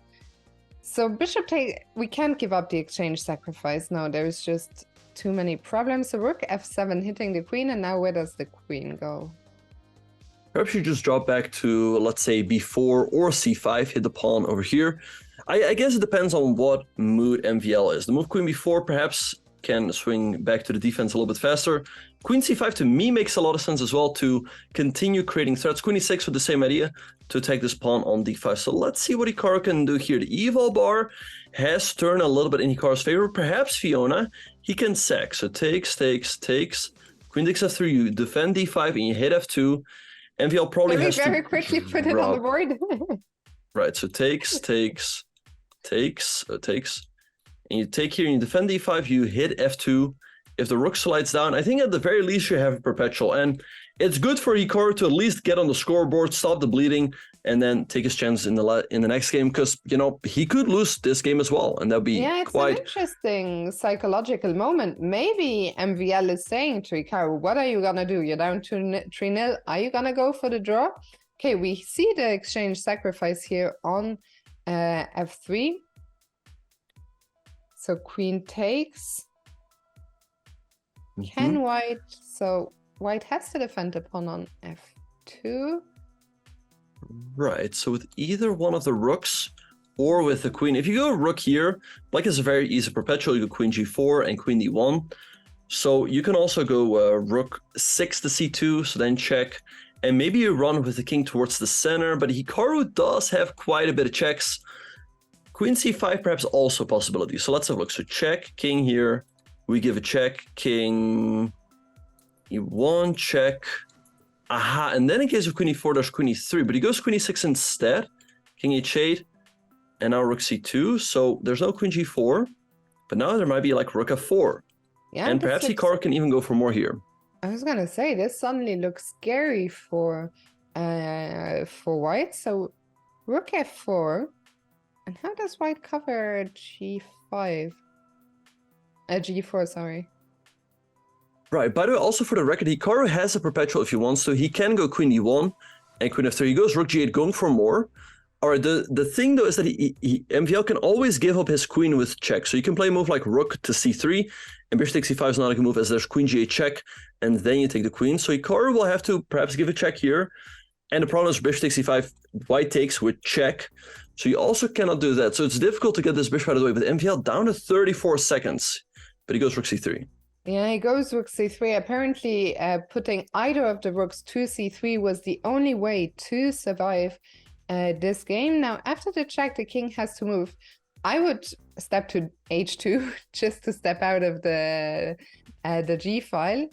So bishop take, we can't give up the exchange sacrifice. No, there's just too many problems. So rook f7 hitting the queen, and now where does the queen go? Perhaps you just drop back to, let's say, b4 or c5, hit the pawn over here. I guess it depends on what mood MVL is. The move queen b4 perhaps can swing back to the defense a little bit faster. Queen c5 to me makes a lot of sense as well to continue creating threats. Queen e6 with the same idea to attack this pawn on d5. So let's see what Hikaru can do here. The evil bar has turned a little bit in Hikaru's favor. Perhaps Fiona, he can sack. So takes. Queen takes f3, you defend d5 and you hit f2. MVL probably has very quickly put it on the board. Right, so takes. And you take here and you defend d5, you hit f2. If the rook slides down, I think at the very least you have a perpetual. And it's good for Hikaru to at least get on the scoreboard, stop the bleeding, and then take his chance in the next game. Because, he could lose this game as well. And that'd be it's quite an interesting psychological moment. Maybe MVL is saying to Hikaru, what are you going to do? You're down 3-0. Are you going to go for the draw? Okay, we see the exchange sacrifice here on f3. So queen takes. Can white? So white has to defend the pawn on f2. Right. So with either one of the rooks or with the queen, if you go rook here, black is a very easy perpetual. You go queen g4 and queen d1. So you can also go rook 6 to c2. So then check. And maybe you run with the king towards the center. But Hikaru does have quite a bit of checks. Queen c5 perhaps also a possibility. So let's have a look. So check, king here. We give a check, king e1, check. Aha, and then in case of queen e4, there's queen e3. But he goes queen e6 instead. King h8, and now rook c2. So there's no queen g4. But now there might be like rook f4. Yeah, and perhaps Hikaru can even go for more here. I was going to say, this suddenly looks scary for white. So rook f4. And how does white cover g5? G4, sorry. Right, by the way, also for the record, Hikaru has a perpetual if he wants to. He can go queen e1 and queen f3. He goes rook g8, going for more. All right, the thing though is that MVL can always give up his queen with check. So you can play a move like rook to c3, and bishop takes c5 is not a good move as there's queen g8 check, and then you take the queen. So Hikaru will have to perhaps give a check here. And the problem is bishop takes c5, white takes with check. So you also cannot do that. So it's difficult to get this bishop out of the way. But MVL down to 34 seconds. But he goes rook c3. Yeah, he goes rook c3. Apparently, putting either of the rooks to c3 was the only way to survive this game. Now, after the check, the king has to move. I would step to h2 just to step out of the g file.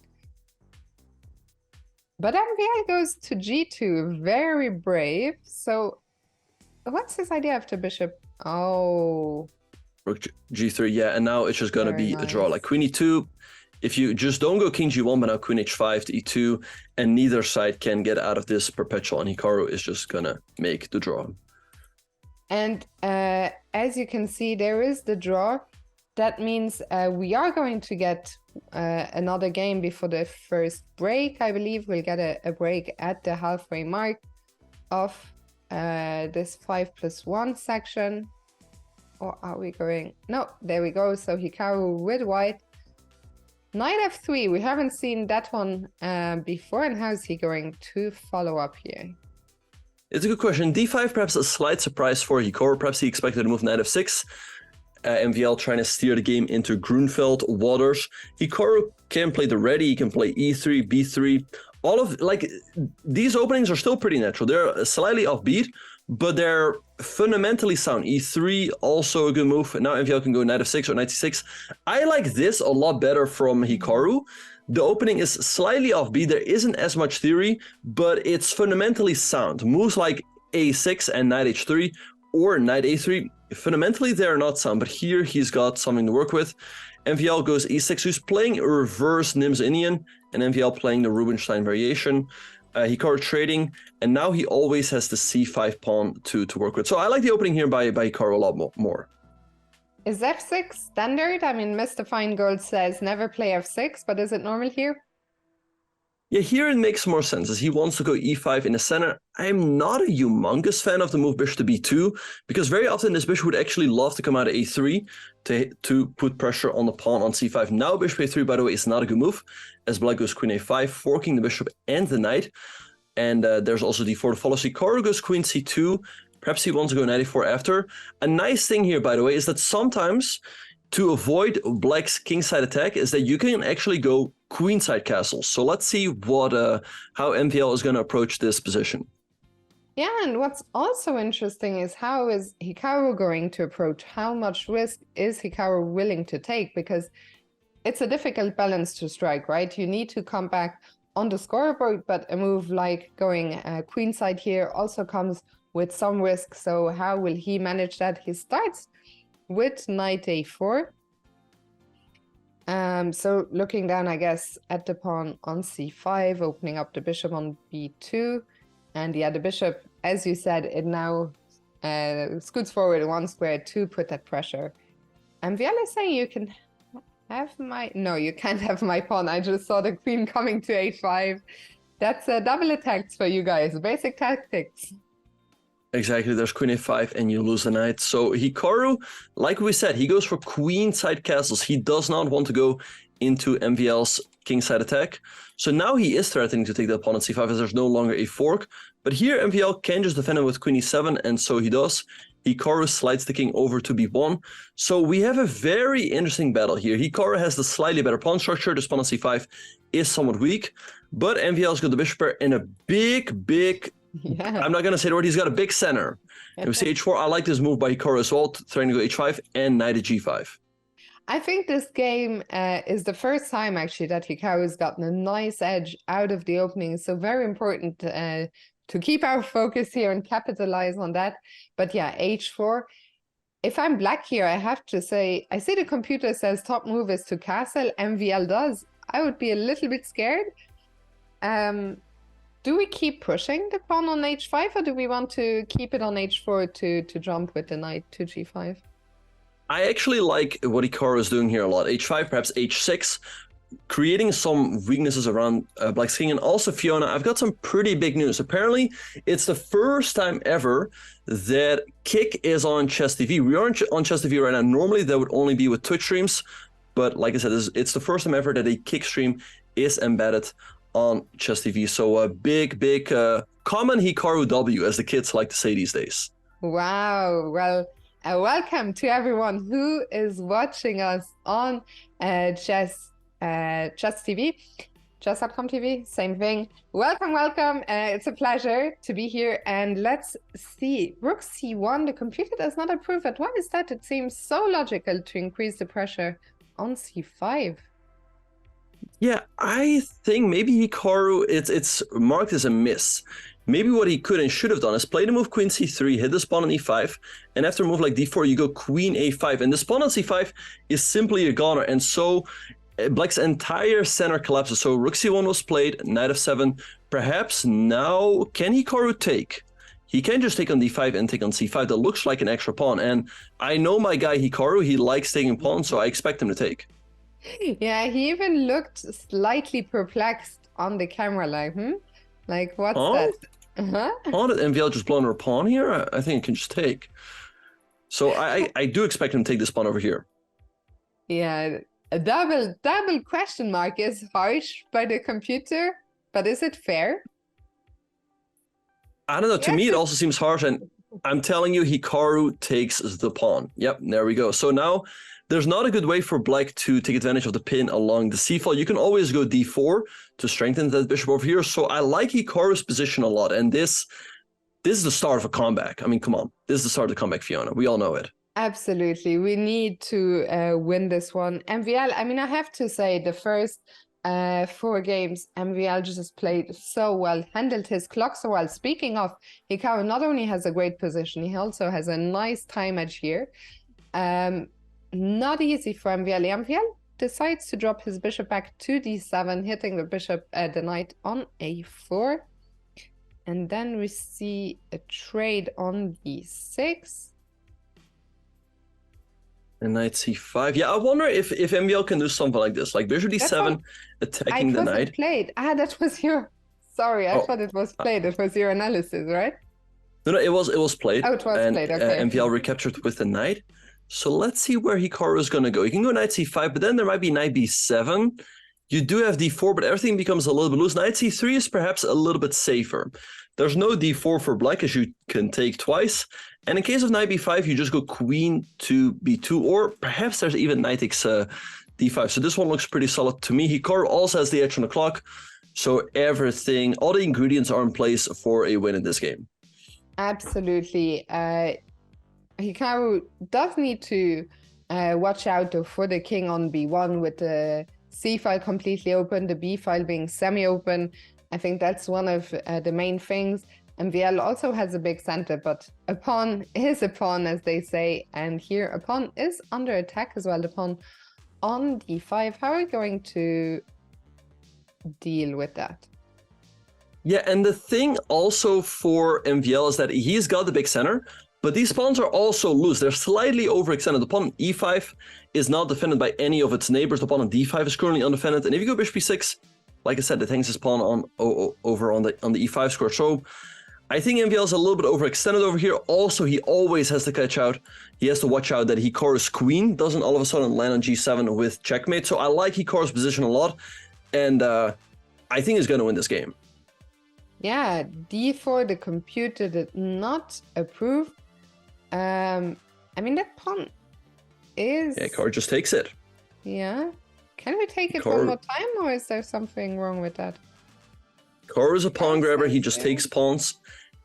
But MVL goes to g2, very brave. So what's his idea after bishop? Oh. Rook g3, yeah, and now it's just going to be nice. A draw. Like queen e2, if you just don't go king g1, but now queen h5 to e2, and neither side can get out of this perpetual, and Hikaru is just going to make the draw. And as you can see, there is the draw. That means we are going to get another game before the first break. I believe we'll get a break at the halfway mark of this 5+1 section. Or are we going? No, there we go. So Hikaru with white. Knight f3. We haven't seen that one before. And how's he going to follow up here? It's a good question. d5 perhaps a slight surprise for Hikaru. Perhaps he expected to move knight f6. MVL trying to steer the game into Grunfeld waters. Hikaru can play the ready. He can play e3, b3. All of these openings are still pretty natural. They're slightly offbeat, but they're fundamentally sound. e3 also a good move. And now MVL can go knight f6 or knight c6. I like this a lot better from Hikaru The opening is slightly offbeat. There isn't as much theory, but it's fundamentally sound. Moves like a6 and knight h3 or knight a3, fundamentally they're not sound, but here he's got something to work with. MVL goes e6, who's playing a reverse Nims Indian, and MVL playing the Rubinstein variation. Hikaru trading, and now he always has the c5 pawn to work with. So I like the opening here by Hikaru a lot more. Is f6 standard? I mean, Mr. Feingold says never play f6, but is it normal here? Yeah, here it makes more sense, as he wants to go e5 in the center. I'm not a humongous fan of the move bishop to b2, because very often this bishop would actually love to come out of a3 to put pressure on the pawn on c5. Now bishop a3, by the way, is not a good move, as black goes queen a5, forking the bishop and the knight. And there's also d4 to follow. Hikaru goes queen c2. Perhaps he wants to go knight e4 after. A nice thing here, by the way, is that sometimes to avoid black's kingside attack is that you can actually go queenside castles. So let's see what how MVL is going to approach this position. Yeah, and what's also interesting is how is Hikaru going to approach? How much risk is Hikaru willing to take? Because it's a difficult balance to strike, right? You need to come back on the scoreboard, but a move like going queenside here also comes with some risk. So how will he manage that? He starts with knight a4. So looking down, I guess, at the pawn on c5, opening up the bishop on b2. And yeah, the bishop, as you said, it now scoots forward one square to put that pressure. And MVL is saying you can have my... No, you can't have my pawn. I just saw the queen coming to a5. That's a double attacks for you guys. Basic tactics. Exactly, there's queen a5 and you lose the knight. So Hikaru, like we said, he goes for queenside castles. He does not want to go into MVL's kingside attack. So now he is threatening to take the pawn on c5 as there's no longer a fork. But here MVL can just defend it with queen e7, and so he does. Hikaru slides the king over to b1. So we have a very interesting battle here. Hikaru has the slightly better pawn structure. This pawn on c5 is somewhat weak, but MVL's got the bishop pair in a big... Yeah. I'm not going to say the word. He's got a big center. If we see h4, I like this move by Hikaru as well, trying to go h5 and knight to g5. I think this game is the first time, actually, that Hikaru's gotten a nice edge out of the opening. So very important to keep our focus here and capitalize on that. But yeah, h4. If I'm black here, I have to say, I see the computer says top move is to castle. MVL does. I would be a little bit scared. Do we keep pushing the pawn on h5, or do we want to keep it on h4 to jump with the knight to g5? I actually like what Hikaru is doing here a lot. h5, perhaps h6, creating some weaknesses around black's king. And also, Fiona, I've got some pretty big news. Apparently, it's the first time ever that Kick is on Chess TV. We are on Chess TV right now. Normally, that would only be with Twitch streams. But like I said, it's the first time ever that a Kick stream is embedded on Chess TV. So a big common Hikaru W, as the kids like to say these days. Wow. Well, welcome to everyone who is watching us on Chess TV, chess.com TV, same thing. Welcome. It's a pleasure to be here. And let's see, rook c1, the computer does not approve it. Why is that? It seems so logical to increase the pressure on c5. Yeah, I think maybe Hikaru, it's marked as a miss. Maybe what he could and should have done is play the move queen c3, hit this pawn on e5, and after a move like d4, you go queen a5. And this pawn on c5 is simply a goner, and so black's entire center collapses. So rook c1 was played, knight f7. Perhaps now, can Hikaru take? He can just take on d5 and take on c5. That looks like an extra pawn. And I know my guy Hikaru, he likes taking pawns, so I expect him to take. Yeah, he even looked slightly perplexed on the camera, like, like, what's that? Oh, did MVL just blown her pawn here? I think it can just take. So I do expect him to take this pawn over here. Yeah, a double question mark is harsh by the computer, but is it fair? I don't know. To me, it also seems harsh, and I'm telling you, Hikaru takes the pawn. Yep, there we go. So now there's not a good way for black to take advantage of the pin along the c-file. You can always go d4 to strengthen that bishop over here. So I like Hikaru's position a lot. And this is the start of a comeback. I mean, come on. This is the start of the comeback, Fiona. We all know it. Absolutely. We need to win this one. MVL, I mean, I have to say the first 4 games, MVL just played so well, handled his clock so well. Speaking of, Hikaru not only has a great position, he also has a nice time edge here. Not easy for MVL. MVL decides to drop his bishop back to d7, hitting the bishop, the knight on a4. And then we see a trade on d6. And knight c5. Yeah, I wonder if MVL can do something like this, like bishop d7, attacking the knight. Played. That was your... Sorry, I thought it was played. It was your analysis, right? No, it was played. Oh, it was played, okay. MVL recaptured with the knight. So let's see where Hikaru is going to go. You can go knight c5, but then there might be knight b7. You do have d4, but everything becomes a little bit loose. Knight c3 is perhaps a little bit safer. There's no d4 for black, as you can take twice. And in case of knight b5, you just go queen to b2, or perhaps there's even knight takes d5. So this one looks pretty solid to me. Hikaru also has the edge on the clock. So everything, all the ingredients are in place for a win in this game. Absolutely. Hikaru does need to watch out though for the king on b1 with the c file completely open, the b file being semi-open. I think that's one of the main things. MVL also has a big center, but a pawn is a pawn, as they say. And here a pawn is under attack as well. The pawn on d5. How are we going to deal with that? Yeah, and the thing also for MVL is that he's got the big center, but these pawns are also loose. They're slightly overextended. The pawn on e5 is not defended by any of its neighbors. The pawn on d5 is currently undefended. And if you go bishop b6, like I said, it hangs his pawn on over on the e5 square. So I think MVL is a little bit overextended over here. Also, he always has to catch out. He has to watch out that Hikaru's queen doesn't all of a sudden land on g7 with checkmate. So I like Hikaru's position a lot. And I think he's going to win this game. Yeah, d4, the computer did not approve. I mean, that pawn is... Yeah, Hikaru just takes it. Yeah. Can we take it one more time, or is there something wrong with that? Hikaru is a pawn grabber. He just takes pawns.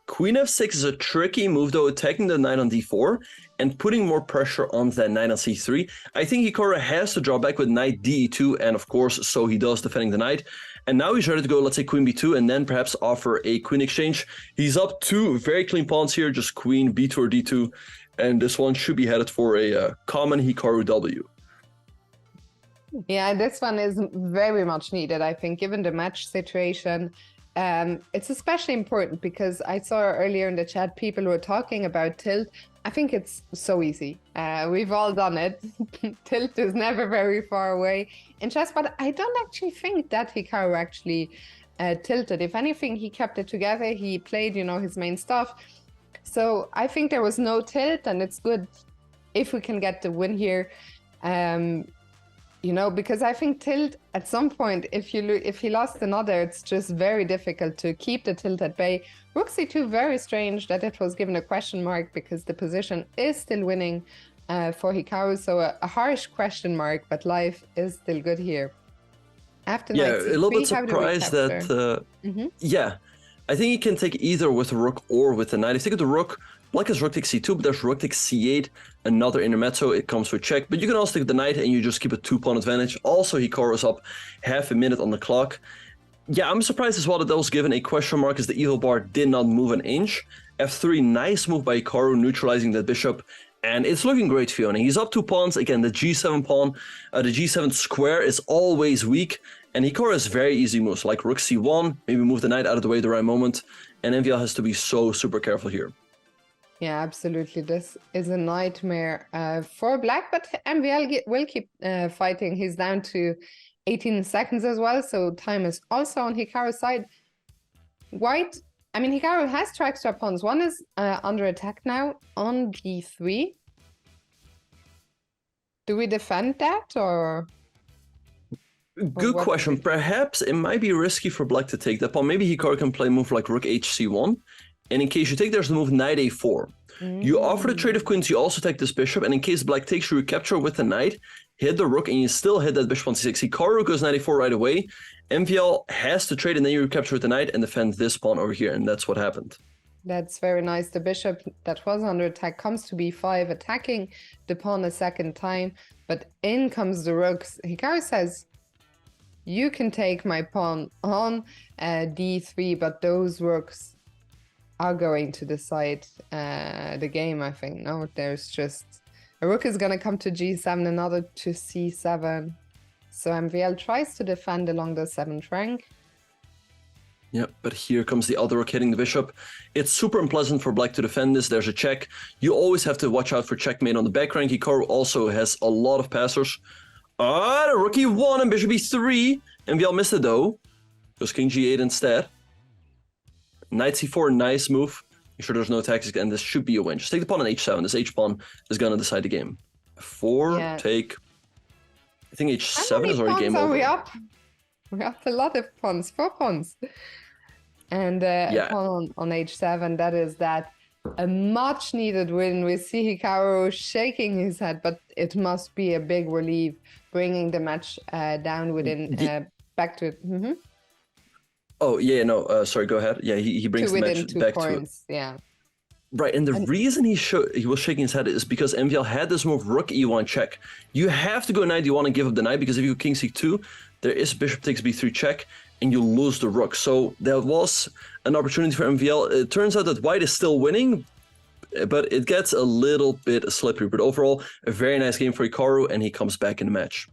Queen f6 is a tricky move, though, attacking the knight on d4 and putting more pressure on that knight on c3. I think Hikaru has to draw back with knight d2, and of course, so he does, defending the knight. And now he's ready to go, let's say, queen b2, and then perhaps offer a queen exchange. He's up 2 very clean pawns here, just queen b2 or d2, and this one should be headed for a common Hikaru W. Yeah, this one is very much needed, I think, given the match situation. It's especially important because I saw earlier in the chat people were talking about tilt. I think it's so easy. We've all done it. Tilt is never very far away in chess, but I don't actually think that Hikaru actually tilted. If anything, he kept it together. He played, you know, his main stuff. So I think there was no tilt, and it's good if we can get the win here. You know, because I think tilt at some point, if he lost another, it's just very difficult to keep the tilt at bay. Rook c2, very strange that it was given a question mark because the position is still winning for Hikaru. So a harsh question mark, but life is still good here. After yeah, knight c3, a little bit surprised that, yeah, I think he can take either with the rook or with the knight. If you take the rook, black has rook takes c2, but there's rook takes c8, another intermezzo, it comes with check. But you can also take the knight and you just keep a 2-pawn advantage. Also, Hikaru is up half a minute on the clock. Yeah, I'm surprised as well that was given a question mark as the evil bar did not move an inch. f3, nice move by Hikaru, neutralizing that bishop. And it's looking great, Fiona. He's up 2 pawns. Again, the g7 pawn, the g7 square is always weak. And Hikaru has very easy moves, like rook c1, maybe move the knight out of the way at the right moment. And MVL has to be so super careful here. Yeah, absolutely. This is a nightmare for black, but MVL will keep fighting. He's down to 18 seconds as well, so time is also on Hikaru's side. White, I mean, Hikaru has 2 extra pawns. One is under attack now on g3. Do we defend that, or? Good question. Perhaps it might be risky for black to take that pawn. Maybe Hikaru can play a move like rook hc1. And in case you take, there's the move knight a4. You offer the trade of queens, you also take this bishop, and in case black takes, you recapture with the knight, hit the rook, and you still hit that bishop on c6. Hikaru goes knight a4 right away. MVL has to trade, and then you recapture with the knight and defend this pawn over here, and that's what happened. That's very nice. The bishop that was under attack comes to b5, attacking the pawn a second time, but in comes the rooks. Hikaru says, you can take my pawn on d3, but those rooks are going to decide the game, I think. No, there's just a rook is going to come to g7, another to c7. So MVL tries to defend along the 7th rank. Yeah, but here comes the other rook hitting the bishop. It's super unpleasant for black to defend this. There's a check. You always have to watch out for checkmate on the back rank. Hikaru also has a lot of passers. The rook e1 and bishop e3. MVL missed it though. Goes king g8 instead. Knight c4, nice move. Make sure there's no attacks, and this should be a win. Just take the pawn on h7. This h-pawn is going to decide the game. F4, take... I think h7 is already game over. We up? We have a lot of pawns, 4 pawns. And a pawn on h7, that is a much needed win. We see Hikaru shaking his head, but it must be a big relief, bringing the match down within, back to it. Oh, yeah, no, sorry, go ahead. Yeah, he brings the match back points, to it. Yeah. Right, and the reason he was shaking his head is because MVL had this move rook e1 check. You have to go knight e1 and give up the knight, because if you go king c2, there is bishop takes b3 check, and you lose the rook. So there was an opportunity for MVL. It turns out that white is still winning, but it gets a little bit slippery. But overall, a very nice game for Hikaru, and he comes back in the match.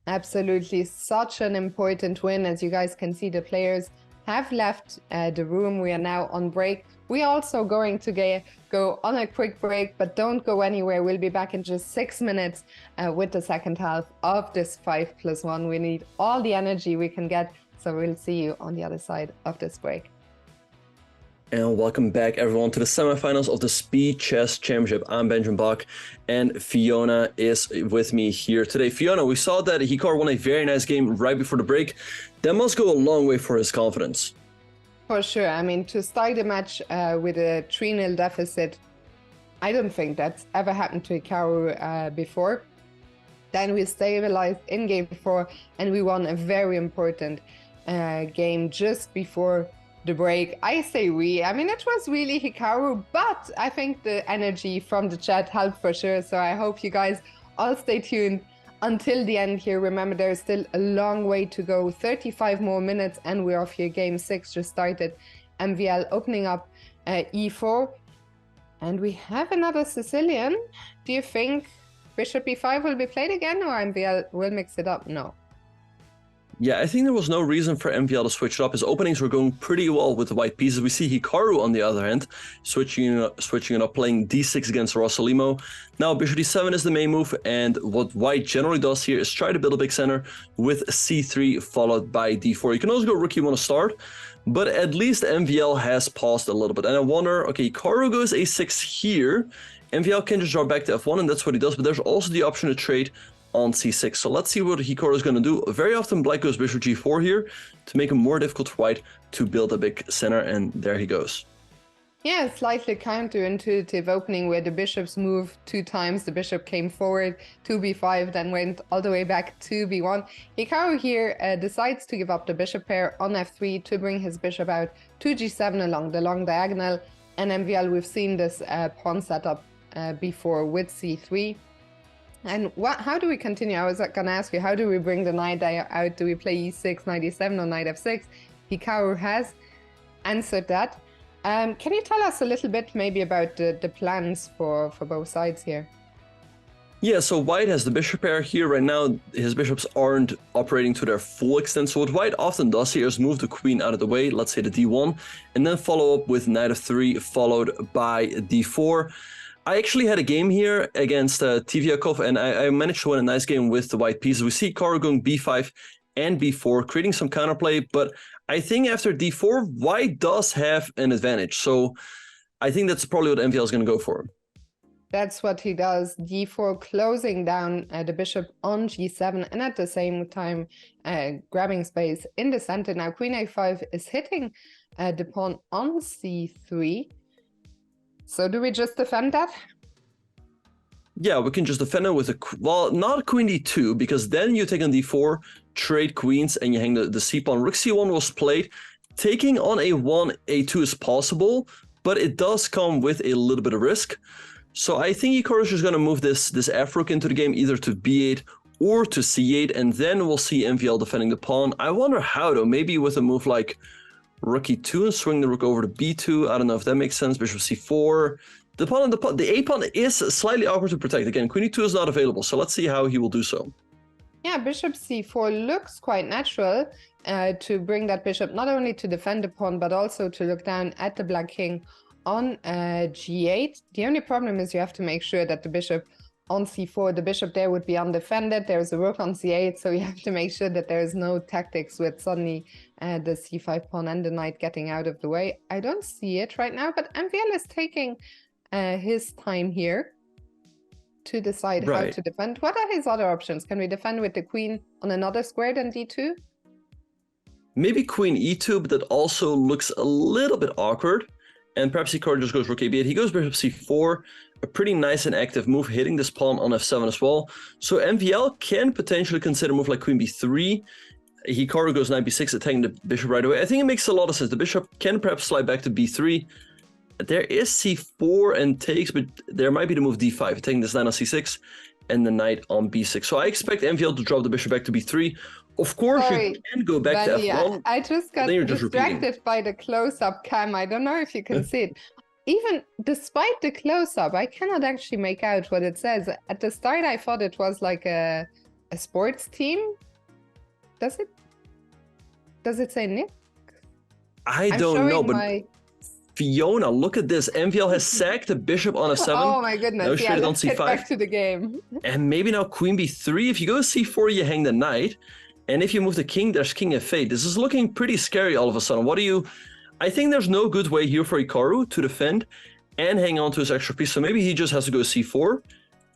Absolutely, such an important win. As you guys can see, the players have left the room. We are now on break. We are also going to go on a quick break, but don't go anywhere. We'll be back in just 6 minutes with the second half of this 5+1. We need all the energy we can get, so we'll see you on the other side of this break. And welcome back, everyone, to the semifinals of the Speed Chess Championship. I'm Benjamin Bach, and Fiona is with me here today. Fiona, we saw that Hikaru won a very nice game right before the break. That must go a long way for his confidence. For sure. I mean, to start the match with a 3-0 deficit, I don't think that's ever happened to Hikaru before. Then we stabilized in game 4, and we won a very important game just before the break. I say I mean, it was really Hikaru, but I think the energy from the chat helped for sure. So I hope you guys all stay tuned until the end here. Remember, there's still a long way to go, 35 more minutes, and we're off here. Game 6 just started. MVL opening up e4, and we have another Sicilian. Do you think bishop e5 will be played again, or MVL will mix it up? No. Yeah, I think there was no reason for MVL to switch it up. His openings were going pretty well with the white pieces. We see Hikaru, on the other hand, switching it up, playing d6 against Rossalimo. Now, bishop d7 is the main move, and what white generally does here is try to build a big center with c3 followed by d4. You can also go rook e1 to start, but at least MVL has paused a little bit. And I wonder, okay, Hikaru goes a6 here. MVL can just draw back to f1, and that's what he does, but there's also the option to trade on c6. So let's see what Hikaru is going to do. Very often black goes bishop g4 here to make it more difficult for white to build a big center, and there he goes. Yeah, slightly counterintuitive opening where the bishops moved 2 times. The bishop came forward to b5, then went all the way back to b1. Hikaru here decides to give up the bishop pair on f3 to bring his bishop out to g7 along the long diagonal. And MVL, we've seen this pawn setup before with c3. And how do we continue? I was going to ask you, how do we bring the knight out? Do we play e6, knight e7, or knight f6? Hikaru has answered that. Can you tell us a little bit maybe about the plans for both sides here? Yeah, so white has the bishop pair here. Right now, his bishops aren't operating to their full extent. So what white often does here is move the queen out of the way, let's say the d1, and then follow up with knight f3 followed by d4. I actually had a game here against TeamGMHikaru, and I managed to win a nice game with the white pieces. We see Hikaru going b5 and b4, creating some counterplay, but I think after d4, white does have an advantage. So I think that's probably what MVL is going to go for. That's what he does. d4, closing down the bishop on g7, and at the same time grabbing space in the center. Now queen a5 is hitting the pawn on c3. So do we just defend that? Yeah, we can just defend it with a... Well, not queen d2, because then you take on d4, trade queens, and you hang the c-pawn. Rook c1 was played. Taking on a1, a2 is possible, but it does come with a little bit of risk. So I think Hikaru is just going to move this f-rook into the game, either to b8 or to c8, and then we'll see MVL defending the pawn. I wonder how, though. Maybe with a move like rook e2 and swing the rook over to b2. I don't know if that makes sense. Bishop c4. The a pawn is slightly awkward to protect. Again, queen e2 is not available, so let's see how he will do so. Yeah, bishop c4 looks quite natural to bring that bishop not only to defend the pawn, but also to look down at the black king on g8. The only problem is you have to make sure that the bishop on c4, the bishop there would be undefended. There's a rook on c8, so you have to make sure that there is no tactics with suddenly the c5 pawn and the knight getting out of the way. I don't see it right now, but MVL is taking his time here to decide how to defend. What are his other options? Can we defend with the queen on another square than d2? Maybe queen e2, but that also looks a little bit awkward. And perhaps Hikaru just goes rook a8. He goes bishop c4, a pretty nice and active move, hitting this pawn on f7 as well. So MVL can potentially consider a move like queen b3. Hikaru goes knight b6, attacking the bishop right away. I think it makes a lot of sense. The bishop can perhaps slide back to b3. There is c4 and takes, but there might be the move d5, taking this knight on c6 and the knight on b6. So I expect MVL to drop the bishop back to b3. Of course, you can go back to f1. I just got distracted by the close-up cam. I don't know if you can see it. Even despite the close-up, I cannot actually make out what it says. At the start, I thought it was like a sports team. Does it say Nick? I don't know, but Fiona, look at this. MVL has sacked the bishop on f7. Oh my goodness. Yeah, let's get back to the game. And maybe now queen b3. If you go c4, you hang the knight. And if you move the king, there's king f8. This is looking pretty scary all of a sudden. I think there's no good way here for Hikaru to defend and hang on to his extra piece. So maybe he just has to go c4,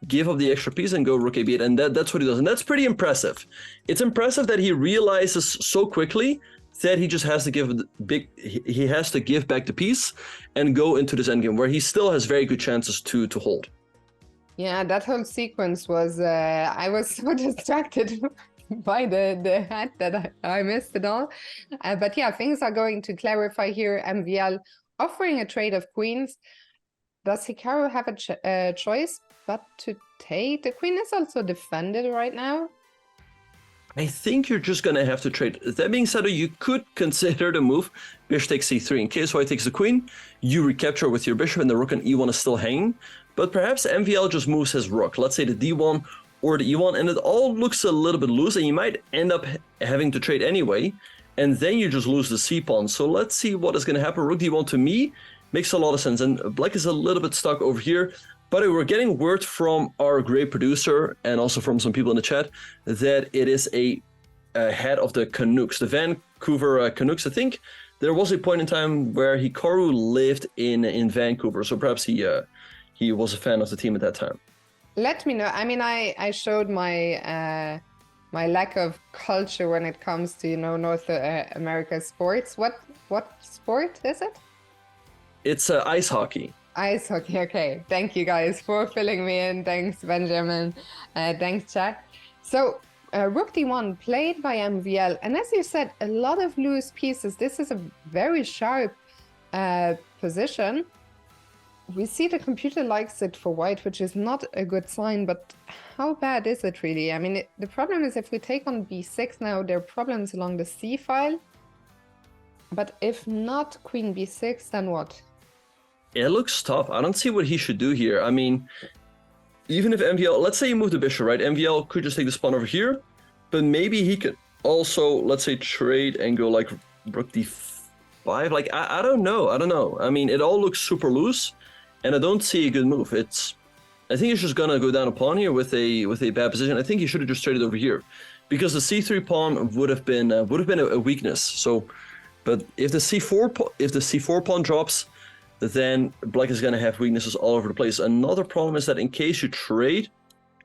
give up the extra piece and go rook a8. And that's what he does. And that's pretty impressive. It's impressive that he realizes so quickly that he just has to give back the piece and go into this endgame where he still has very good chances to hold. Yeah, that whole sequence was, I was so distracted by the hat that I missed it all. But yeah, things are going to clarify here. MVL offering a trade of queens. Does Hikaru have a choice but to take? The queen is also defended right now. I think you're just going to have to trade. That being said, you could consider the move bishop takes c3. In case white takes the queen, you recapture with your bishop and the rook on e1 is still hanging. But perhaps MVL just moves his rook, let's say the d1 or the e1, and it all looks a little bit loose, and you might end up having to trade anyway, and then you just lose the c-pawn. So let's see what is going to happen. Rook d1 to me makes a lot of sense, and black is a little bit stuck over here. But we're getting word from our great producer and also from some people in the chat that it is a head of the Canucks, the Vancouver Canucks. I think there was a point in time where Hikaru lived in Vancouver, so perhaps he was a fan of the team at that time. Let me know. I mean, I showed my my lack of culture when it comes to North America sports. What sport is it? It's ice hockey. Ice hockey, okay. Thank you guys for filling me in. Thanks, Benjamin. Thanks, chat. So, rook d1 played by MVL. And as you said, a lot of loose pieces. This is a very sharp position. We see the computer likes it for white, which is not a good sign, but how bad is it really? I mean, the problem is if we take on b6 now, there are problems along the c file. But if not queen b6, then what? It looks tough. I don't see what he should do here. I mean, even if MVL, let's say you move the bishop, right? MVL could just take this pawn over here, but maybe he could also, let's say, trade and go like rook d5. Like, I don't know. I mean, it all looks super loose, and I don't see a good move. I think he's just gonna go down a pawn here with a bad position. I think he should have just traded over here, because the c3 pawn would have been a weakness. So, but if the c4 pawn drops, then black is going to have weaknesses all over the place. Another problem is that in case you trade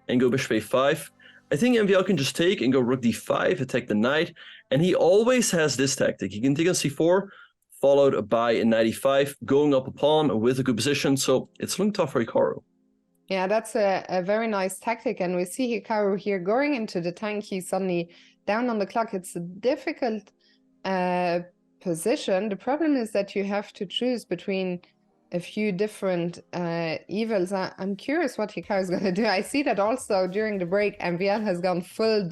and go bishop a5, I think MVL can just take and go rook d5, attack the knight, and he always has this tactic. He can take on c4, followed by a knight e5, going up a pawn with a good position, so it's looking tough for Hikaru. Yeah, that's a very nice tactic, and we see Hikaru here going into the tank. He's suddenly down on the clock. It's a difficult position. The problem is that you have to choose between a few different evils. I'm curious what Hikaru is going to do. I see that also during the break, MVL has gone full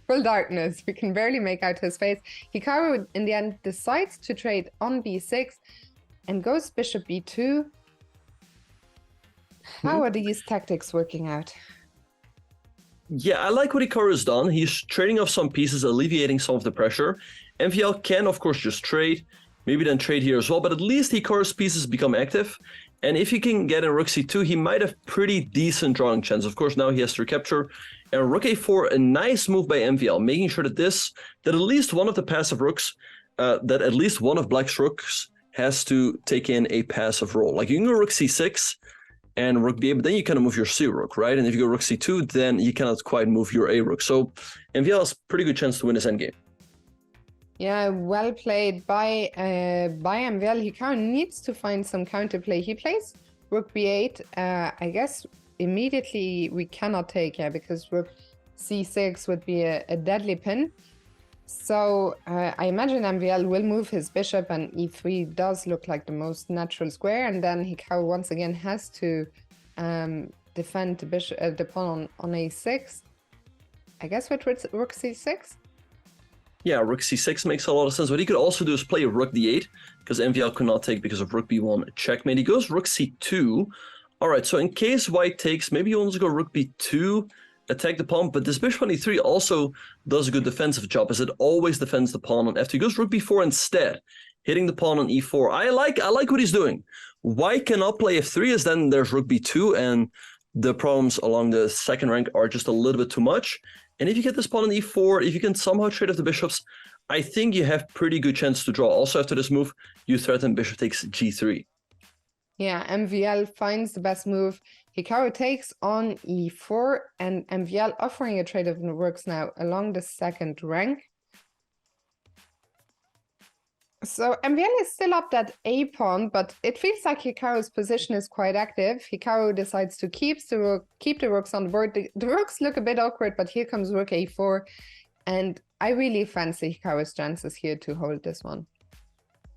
full darkness. We can barely make out his face. Hikaru, in the end, decides to trade on b6 and goes bishop b2. How are these tactics working out? Yeah, I like what Hikaru has done. He's trading off some pieces, alleviating some of the pressure. MVL can, of course, just trade. Maybe then trade here as well, but at least Hikaru's pieces become active. And if he can get in rook c2, he might have pretty decent drawing chance. Of course, now he has to recapture. And rook a4, a nice move by MVL, making sure that at least one of the passive rooks, that at least one of black's rooks has to take in a passive role. Like you can go rook c6 and rook b8, but then you kind of move your c rook, right? And if you go rook c2, then you cannot quite move your a rook. So MVL has a pretty good chance to win this endgame. Yeah, well played by MVL. Hikaru needs to find some counterplay. He plays rook b8. I guess immediately we cannot take, because rook c6 would be a deadly pin. So I imagine MVL will move his bishop, and e3 does look like the most natural square. And then Hikaru once again has to defend the bishop, the pawn on a6. I guess with rook c6. Yeah, rook c6 makes a lot of sense. What he could also do is play rook d8, because MVL could not take because of rook b1 checkmate. He goes rook c2. All right, so in case white takes, maybe he wants to go rook b2, attack the pawn, but this bishop on e3 also does a good defensive job, as it always defends the pawn on f2. He goes rook b4 instead, hitting the pawn on e4. I like what he's doing. White cannot play f3, as then there's rook b2, and the problems along the second rank are just a little bit too much. And if you get this pawn on e4, if you can somehow trade off the bishops, I think you have pretty good chance to draw. Also, after this move, you threaten bishop takes g3. Yeah, MVL finds the best move. Hikaru takes on e4, and MVL offering a trade of rooks now along the second rank. So MVL is still up that a pawn, but it feels like Hikaru's position is quite active. Hikaru decides to keep the rooks on the board. The rooks look a bit awkward, but here comes rook a4, and I really fancy Hikaru's chances here to hold this one.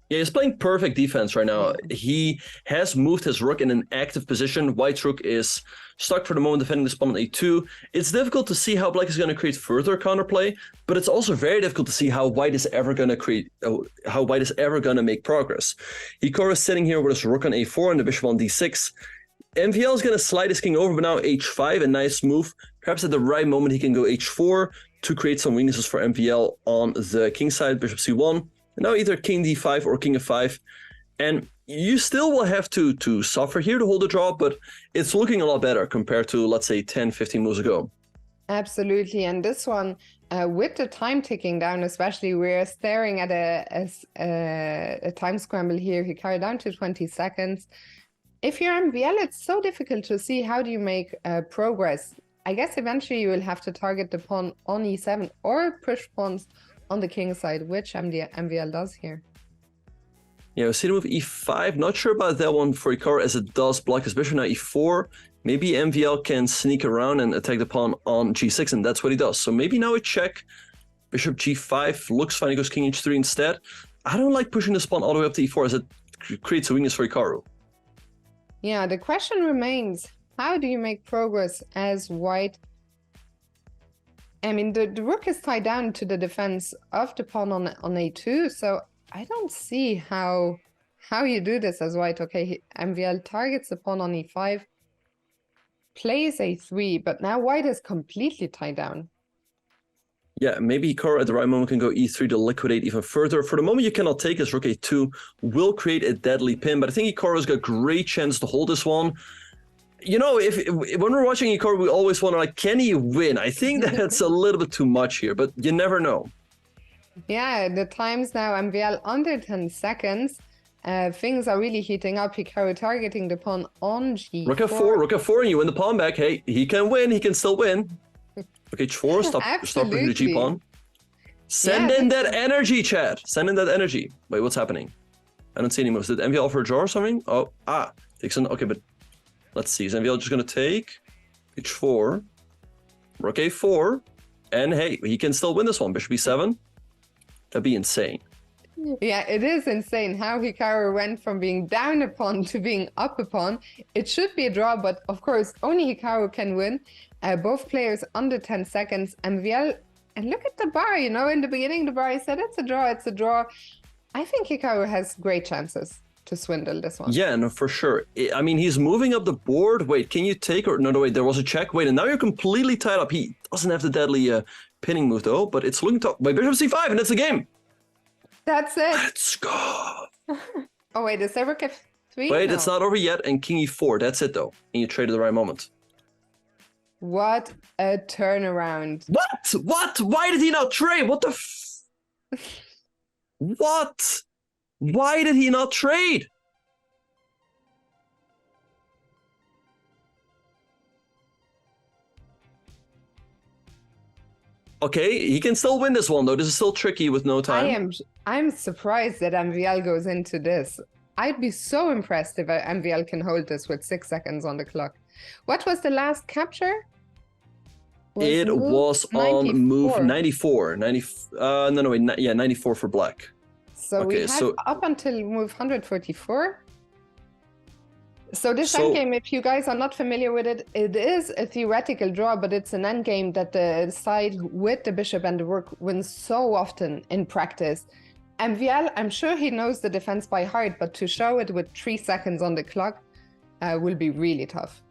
Yeah, he's playing perfect defense right now. He has moved his rook in an active position. White's rook is stuck for the moment defending this pawn on a2. It's difficult to see how black is going to create further counterplay, but it's also very difficult to see how white is ever going to make progress. Hikaru is sitting here with his rook on a4 and the bishop on d6. MVL is going to slide his king over, but now h5, a nice move. Perhaps at the right moment he can go h4 to create some weaknesses for MVL on the king side, bishop c1. Now either king d5 or king f5, and you still will have to suffer here to hold the draw, but it's looking a lot better compared to, let's say, 10, 15 moves ago. Absolutely, and this one, with the time ticking down especially, we're staring at a time scramble here. Hikaru down to 20 seconds. If you're MVL, it's so difficult to see how do you make progress. I guess eventually you will have to target the pawn on e7 or push pawns on the king side, which MVL does here. Yeah, we see the move e5. Not sure about that one for Hikaru, as it does block his bishop. Now e4. Maybe MVL can sneak around and attack the pawn on g6, and that's what he does. So maybe now a check. Bishop g5 looks fine. He goes king h3 instead. I don't like pushing this pawn all the way up to e4, as it creates a weakness for Hikaru. Yeah, the question remains, how do you make progress as white? I mean, the rook is tied down to the defense of the pawn on a2, so I don't see how you do this as white. Okay, MVL targets the pawn on e5, plays a3, but now white is completely tied down. Yeah, maybe Hikaru at the right moment can go e3 to liquidate even further. For the moment, you cannot take, as rook a2 will create a deadly pin, but I think Hikaru's got a great chance to hold this one. You know, if when we're watching Hikaru, we always wonder, like, can he win? I think that's a little bit too much here, but you never know. Yeah, the times now, MVL under 10 seconds. Things are really heating up. Hikaru targeting the pawn on g4. Rook f4, and you win the pawn back. Hey, he can win. He can still win. Okay, h4, stop pushing the g-pawn. Send in that energy, chat. Send in that energy. Wait, what's happening? I don't see any moves. Did MVL offer a draw or something? Oh, takes an... Okay, but... Let's see, is MVL just going to take h4, rook a4, and hey, he can still win this one. Bishop e7, that'd be insane. Yeah, it is insane how Hikaru went from being down a pawn to being up a pawn. It should be a draw, but of course, only Hikaru can win. Both players under 10 seconds. MVL, and look at the bar, you know, in the beginning, the bar, he said, it's a draw, it's a draw. I think Hikaru has great chances to swindle this one. Yeah, no, for sure. I mean, he's moving up the board. Wait, can you take or no, wait, there was a check. Wait, and now you're completely tied up. He doesn't have the deadly pinning move though, but it's looking tough. Wait, bishop c5, and that's the game. That's it. Let's go. Oh, wait, is there rook f3? Wait, No. it's not over yet. And king e4, that's it though. And you traded the right moment. What a turnaround. What? What? Why did he not trade? What the What? Why did he not trade? Okay, he can still win this one though. This is still tricky with no time. I'm surprised that MVL goes into this. I'd be so impressed if MVL can hold this with 6 seconds on the clock. What was the last capture? It was on move 94. 94 for black. So we had up until move 144. So this endgame, if you guys are not familiar with it, it is a theoretical draw, but it's an endgame that the side with the bishop and the rook wins so often in practice. MVL, I'm sure he knows the defense by heart, but to show it with 3 seconds on the clock will be really tough.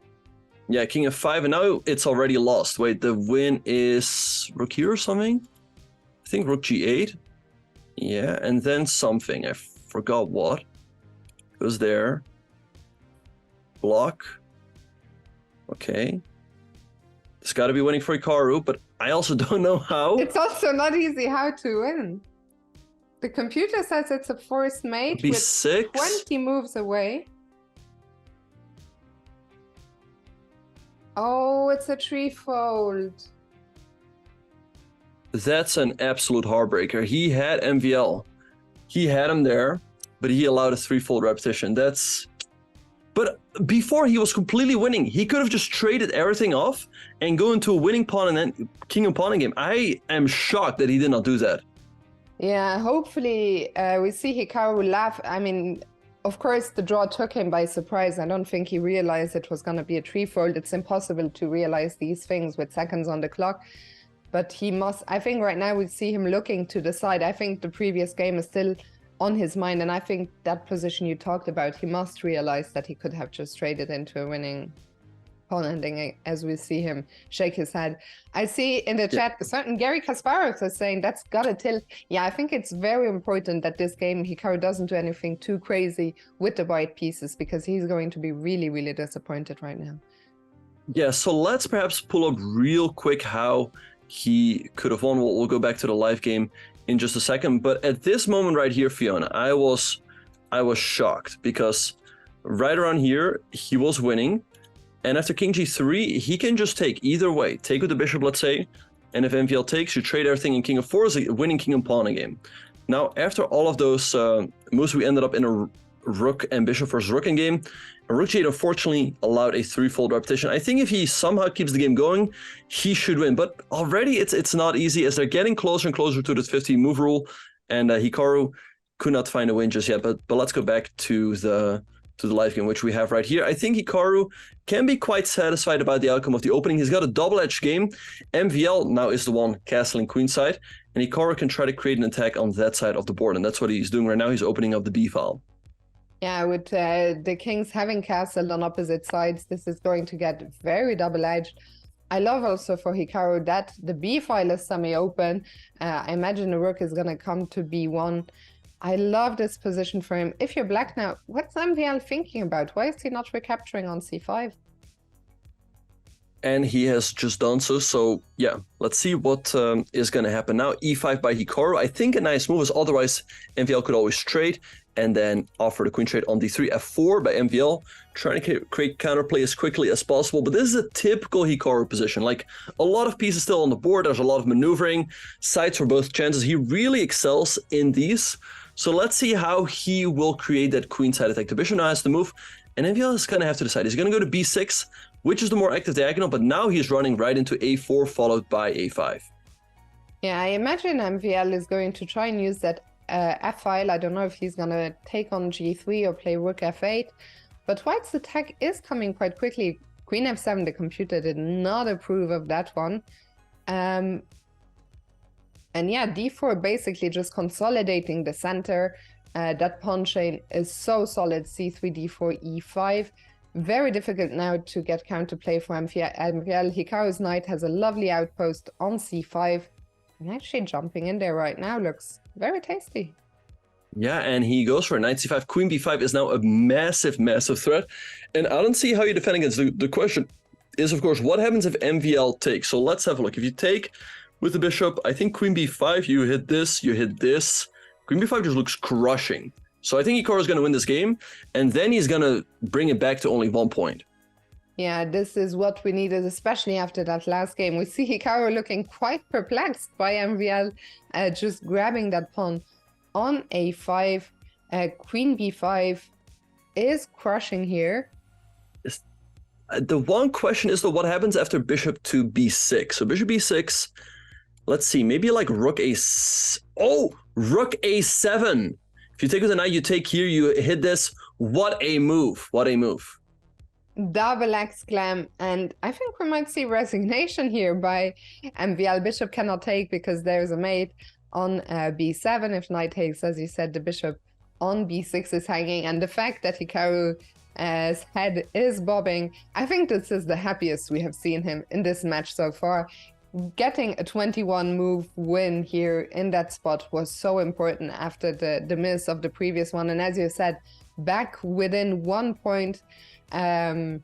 Yeah, king f5, and now it's already lost. Wait, the win is rook here or something? I think rook g8. Yeah, and then something. I forgot what. It was there. Block. Okay. It's got to be winning for Hikaru, but I also don't know how. It's also not easy how to win. The computer says it's a forced mate b6. with 20 moves away. Oh, it's a threefold. That's an absolute heartbreaker. He had MVL. He had him there, but he allowed a threefold repetition. But before he was completely winning, he could have just traded everything off and go into a winning pawn and then king and pawn game. I am shocked that he did not do that. Yeah, hopefully we see Hikaru laugh. I mean, of course, the draw took him by surprise. I don't think he realized it was going to be a threefold. It's impossible to realize these things with seconds on the clock. But he must, I think right now we see him looking to the side. I think the previous game is still on his mind. And I think that position you talked about, he must realize that he could have just traded into a winning pawn ending as we see him shake his head. I see in the chat, a certain Gary Kasparov is saying that's gotta tilt. Yeah, I think it's very important that this game, Hikaru doesn't do anything too crazy with the white pieces because he's going to be really, really disappointed right now. Yeah, so let's perhaps pull up real quick how he could have won. We'll go back to the live game in just a second. But at this moment right here, Fiona, I was shocked because right around here, he was winning. And after king g3, he can just take either way. Take with the bishop, let's say. And if MVL takes, you trade everything in king f4 is a winning king and pawn game. Now, after all of those moves, we ended up in a rook and bishop versus rook in game. And rook g8 unfortunately allowed a threefold repetition. I think if he somehow keeps the game going, he should win. But already it's not easy as they're getting closer and closer to the 15 move rule. And Hikaru could not find a win just yet. But let's go back to the live game, which we have right here. I think Hikaru can be quite satisfied about the outcome of the opening. He's got a double-edged game. MVL now is the one castling queenside, and Hikaru can try to create an attack on that side of the board, and that's what he's doing right now. He's opening up the B file. Yeah, with the kings having castled on opposite sides, this is going to get very double-edged. I love also for Hikaru that the B file is semi-open. I imagine the rook is going to come to B1. I love this position for him. If you're black now, what's MVL thinking about? Why is he not recapturing on c5? And he has just done so. So yeah, let's see what is going to happen now. e5 by Hikaru. I think a nice move is otherwise MVL could always trade and then offer the queen trade on d3. f4 by MVL, trying to create counterplay as quickly as possible. But this is a typical Hikaru position. Like a lot of pieces still on the board. There's a lot of maneuvering, sides for both chances. He really excels in these. So let's see how he will create that queenside attack. The bishop now has to move, and MVL is going to have to decide. He's going to go to b6, which is the more active diagonal, but now he's running right into a4 followed by a5. Yeah, I imagine MVL is going to try and use that f-file. I don't know if he's going to take on g3 or play rook f8. But white's attack is coming quite quickly. Queen f7, the computer did not approve of that one. And yeah, d4 basically just consolidating the center. That pawn chain is so solid, c3, d4, e5. Very difficult now to get counterplay for MVL. Hikaru's knight has a lovely outpost on c5. And actually jumping in there right now looks very tasty. Yeah, and he goes for knight c5. Queen b5 is now a massive, massive threat. And I don't see how you defend against the question is, of course, what happens if MVL takes? So let's have a look. If you take with the bishop, I think queen b5, you hit this, you hit this. Queen b5 just looks crushing. So I think Hikaru is going to win this game, and then he's going to bring it back to only 1 point. Yeah, this is what we needed, especially after that last game. We see Hikaru looking quite perplexed by MVL, just grabbing that pawn on a5. Queen b5 is crushing here. The one question is, though, what happens after bishop to b6? So bishop b6, let's see, maybe like rook a... Oh, rook a7. If you take with the knight, you take here, you hit this. What a move. What a move. Double exclam. And I think we might see resignation here by MVL. Bishop cannot take because there's a mate on b7. If knight takes, as you said, the bishop on b6 is hanging. And the fact that Hikaru's head is bobbing, I think this is the happiest we have seen him in this match so far. Getting a 21 move win here in that spot was so important after the miss of the previous one. And as you said, back within 1 point and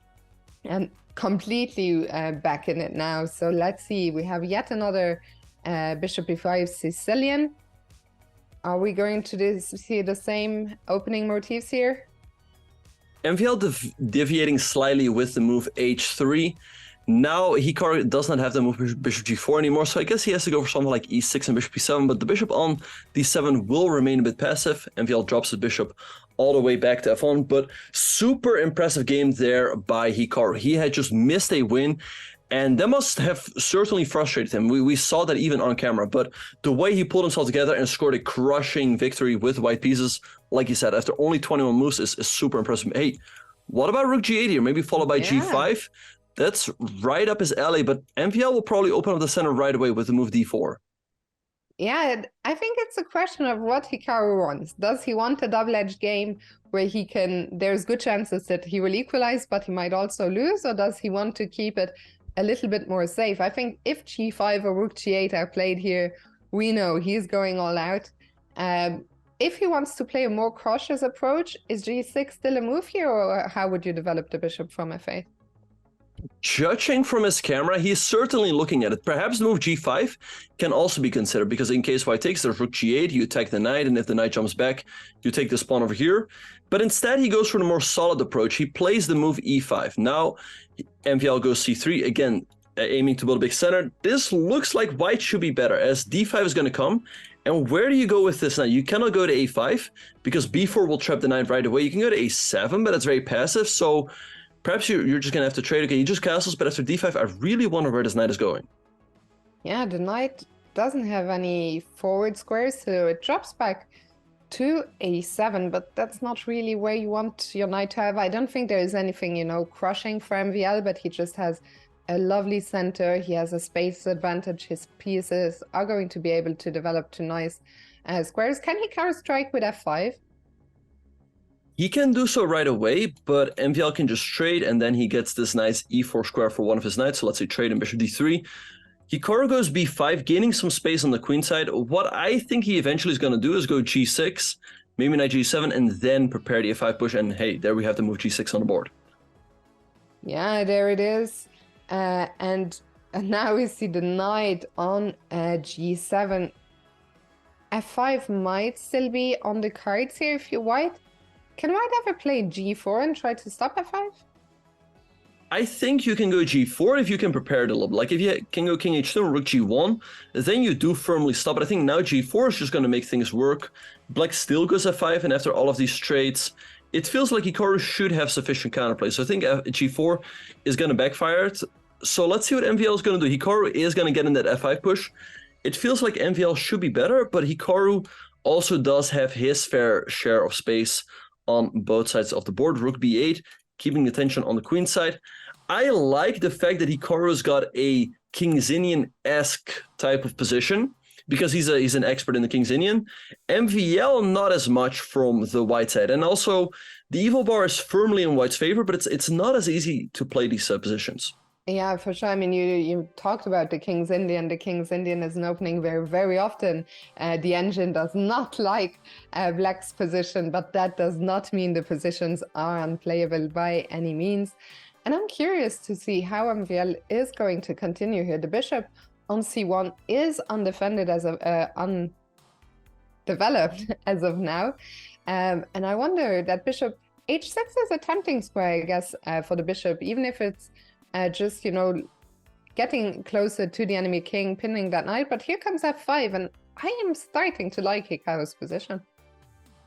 completely back in it now. So let's see, we have yet another bishop b5 Sicilian. Are we going to see the same opening motifs here? MVL deviating slightly with the move h3. Now Hikaru does not have the move bishop g4 anymore, so I guess he has to go for something like e6 and bishop b7, but the bishop on d7 will remain a bit passive. MVL drops the bishop all the way back to f1, but super impressive game there by Hikaru. He had just missed a win, and that must have certainly frustrated him. We saw that even on camera, but the way he pulled himself together and scored a crushing victory with white pieces, like you said, after only 21 moves is super impressive. Hey, what about rook g8 here? Maybe followed by g5? That's right up his alley, but MVL will probably open up the center right away with the move d4. Yeah, I think it's a question of what Hikaru wants. Does he want a double-edged game where he can, there's good chances that he will equalize, but he might also lose, or does he want to keep it a little bit more safe? I think if g5 or rook g8 are played here, we know he's going all out. If he wants to play a more cautious approach, is g6 still a move here, or how would you develop the bishop from f8? Judging from his camera, he's certainly looking at it. Perhaps the move g5 can also be considered, because in case white takes, there's rook g8, you attack the knight, and if the knight jumps back, you take this pawn over here. But instead, he goes for the more solid approach. He plays the move e5. Now, MVL goes c3, again, aiming to build a big center. This looks like white should be better, as d5 is going to come. And where do you go with this knight? You cannot go to a5, because b4 will trap the knight right away. You can go to a7, but that's very passive, so perhaps you're just going to have to trade. Okay, he just castles, but after d5, I really wonder where this knight is going. Yeah, the knight doesn't have any forward squares, so it drops back to a7, but that's not really where you want your knight to have. I don't think there is anything, you know, crushing for MVL, but he just has a lovely center. He has a space advantage. His pieces are going to be able to develop to nice squares. Can Hikaru strike with f5? He can do so right away, but MVL can just trade, and then he gets this nice e4 square for one of his knights. So let's say trade in bishop d3. Hikaru goes b5, gaining some space on the queen side. What I think he eventually is going to do is go g6, maybe knight g7, and then prepare the f5 push. And hey, there we have the move g6 on the board. Yeah, there it is. And now we see the knight on g7. f5 might still be on the cards here if you're white. Can white ever play g4 and try to stop f5? I think you can go g4 if you can prepare it a little bit. Like if you can go king h2 and rook g1, then you do firmly stop it. I think now g4 is just going to make things work. Black still goes f5, and after all of these trades, it feels like Hikaru should have sufficient counterplay. So I think g4 is going to backfire it. So let's see what MVL is going to do. Hikaru is going to get in that f5 push. It feels like MVL should be better, but Hikaru also does have his fair share of space on both sides of the board. Rook b8, keeping the tension on the queen side. I like the fact that Hikaru's got a King's Indian-esque type of position, because he's an expert in the King's Indian. MVL, not as much from the white side. And also, the evil bar is firmly in white's favor, but it's not as easy to play these positions. Yeah, for sure. I mean, you talked about the King's Indian. The King's Indian is an opening very, very often. The engine does not like black's position, but that does not mean the positions are unplayable by any means. And I'm curious to see how MVL is going to continue here. The bishop on c1 is undefended as of undeveloped as of now, and I wonder that bishop h6 is a tempting square, I guess, for the bishop, even if it's just, you know, getting closer to the enemy king, pinning that knight. But here comes f5, and I am starting to like Hikaru's position.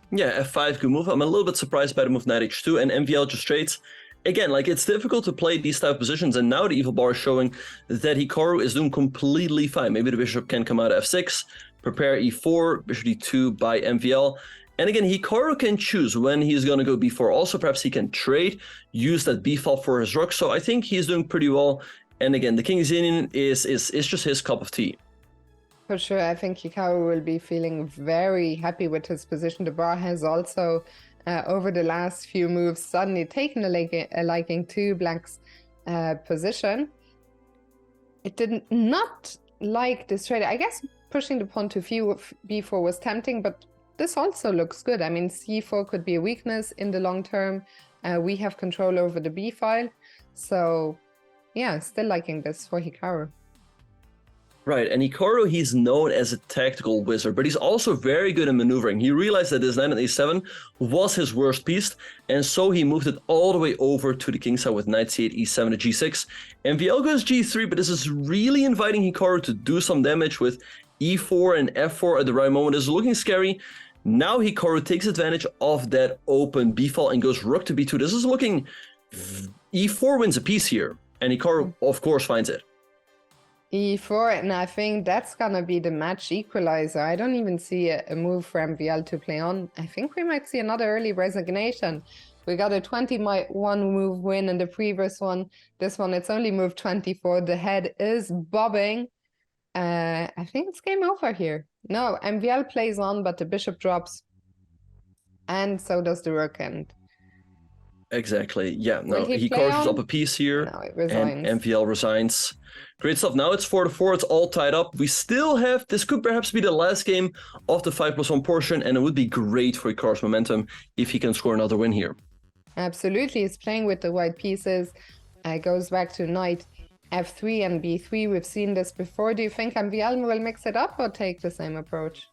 Yeah, f5, good move. I'm a little bit surprised by the move knight h2, and MVL just trades. Again, like, it's difficult to play these type of positions, and now the evil bar is showing that Hikaru is doing completely fine. Maybe the bishop can come out of f6, prepare e4, bishop d2 by MVL. And again, Hikaru can choose when he's going to go b4. Also, perhaps he can trade, use that b file for his rook. So I think he's doing pretty well. And again, the King's Indian is just his cup of tea. For sure, I think Hikaru will be feeling very happy with his position. The bar has also, over the last few moves, suddenly taken a liking to black's position. It did not like this trade. I guess pushing the pawn to b4 was tempting, but this also looks good. I mean, c4 could be a weakness in the long term. We have control over the b file. So yeah, still liking this for Hikaru. Right, and Hikaru, he's known as a tactical wizard, but he's also very good in maneuvering. He realized that his knight on a7 was his worst piece, and so he moved it all the way over to the king side with knight c8, e7 to g6. MVL goes g3, but this is really inviting Hikaru to do some damage with e4 and f4 at the right moment. This is looking scary. Now Hikaru takes advantage of that open b file and goes rook to b2. This is looking... e4 wins a piece here, and Hikaru, of course, finds it. e4, and I think that's gonna be the match equalizer. I don't even see a move for MVL to play on. I think we might see another early resignation. We got a 21 move win in the previous one. This one, it's only move 24. The head is bobbing. I think it's game over here. No, MVL plays on, but the bishop drops. And so does the rook. And exactly, yeah. No, Hikaru's up a piece here, no, it resigns. And MVL resigns. Great stuff. Now it's 4-4. It's all tied up. We still have... This could perhaps be the last game of the 5+1 portion, and it would be great for Hikaru's momentum if he can score another win here. Absolutely. He's playing with the white pieces. Goes back to knight f3 and b3. We've seen this before. Do you think MVL will mix it up or take the same approach?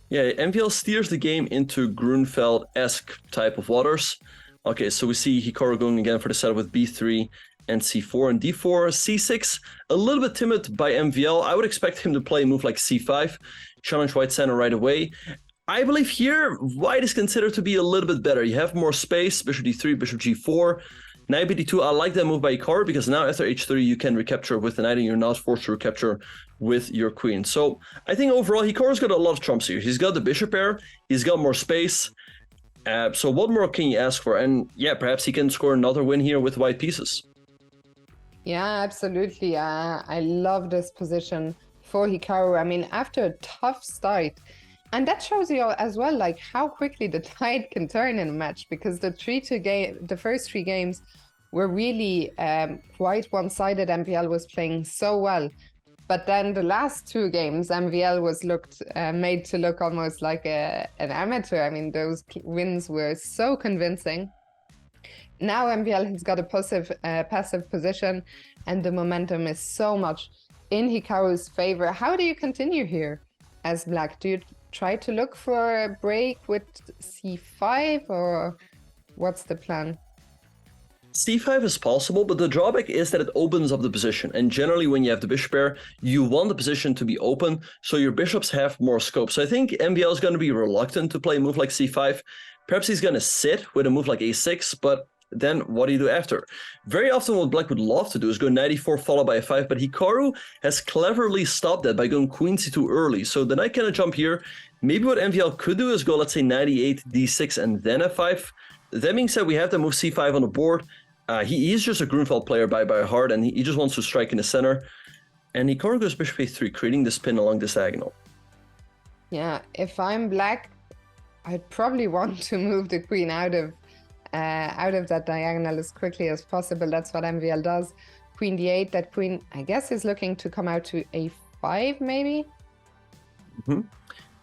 Yeah, MVL steers the game into Grunfeld-esque type of waters. Okay, so we see Hikaru going again for the setup with b3 and c4 and d4, c6. A little bit timid by MVL. I would expect him to play a move like c5, challenge white center right away. I believe here, white is considered to be a little bit better. You have more space, bishop d3, bishop g4, knight b2. I like that move by Hikaru because now after h3 you can recapture with the knight and you're not forced to recapture with your queen. So I think overall Hikaru's got a lot of trumps here. He's got the bishop pair, he's got more space. So what more can you ask for? And yeah, perhaps he can score another win here with white pieces. Yeah, absolutely. I love this position for Hikaru. I mean, after a tough start, and that shows you as well, like, how quickly the tide can turn in a match, because the first three games were really quite one-sided. MVL was playing so well. But then the last two games, MVL was made to look almost like an amateur. I mean, those wins were so convincing. Now MVL has got a passive position, and the momentum is so much in Hikaru's favor. How do you continue here as black? Do you try to look for a break with c5, or what's the plan? c5 is possible, but the drawback is that it opens up the position. And generally, when you have the bishop pair, you want the position to be open, so your bishops have more scope. So I think MVL is going to be reluctant to play a move like c5. Perhaps he's going to sit with a move like a6, but then what do you do after? Very often what black would love to do is go knight e4 followed by a5, but Hikaru has cleverly stopped that by going queen c2 early. So the knight cannot jump here. Maybe what MVL could do is go, let's say, knight e8, d6, and then f5. That being said, we have to move c5 on the board. He's just a Grunfeld player by heart, and he just wants to strike in the center. And Hikaru goes bishop a3, creating the spin along this diagonal. Yeah, if I'm black, I'd probably want to move the queen out of that diagonal as quickly as possible. That's what MVL does. Queen d8, that queen, I guess, is looking to come out to a5, maybe? Mm-hmm.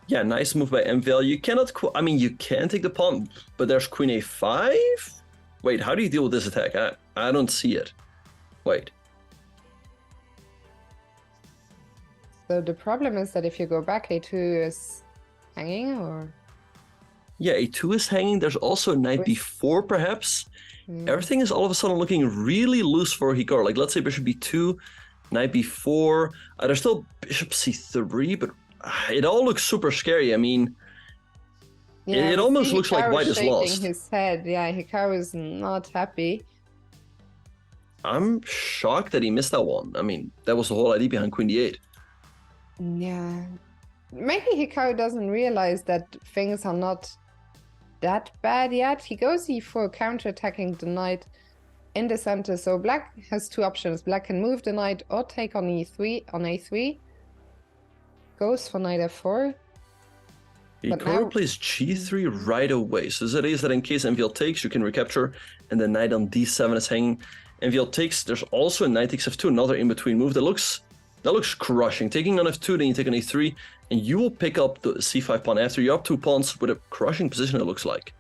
Yeah, nice move by MVL. You cannot, I mean, you can take the pawn, but there's queen a5? Wait, how do you deal with this attack? I don't see it. Wait. So the problem is that if you go back, a2 is hanging, or? Yeah, a2 is hanging. There's also knight b4, perhaps. Everything is all of a sudden looking really loose for Hikaru. Like, let's say bishop b2, knight b4. There's still bishop c3, but it all looks super scary. I mean, yeah, it almost looks like white is lost. His head. Yeah, Hikaru is not happy. I'm shocked that he missed that one. I mean, that was the whole idea behind queen d8. Yeah, maybe Hikaru doesn't realize that things are not that bad yet. He goes e4, counterattacking the knight in the center. So black has two options. Black can move the knight or take on a3. Goes for knight f4. Hikaru plays g3 right away. So that is that in case MVL takes, you can recapture, and the knight on d7 is hanging. MVL takes. There's also a knight takes f2, another in-between move that looks crushing. Taking on f2, then you take on a3, and you will pick up the c5 pawn after. You're up 2 pawns with a crushing position, it looks like.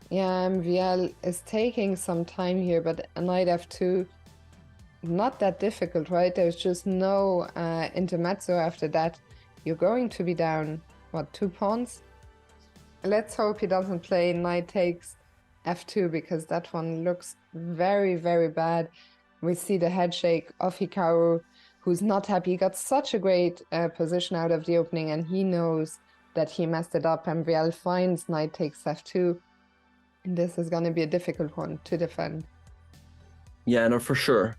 Yeah, MVL is taking some time here, but a knight f2, not that difficult, right? There's just no intermezzo after that. You're going to be down, what, 2 pawns? Let's hope he doesn't play knight takes f2, because that one looks very, very bad. We see the head shake of Hikaru, who's not happy. He got such a great position out of the opening, and he knows that he messed it up. MVL finds knight takes f2, and this is going to be a difficult one to defend. Yeah, no, for sure.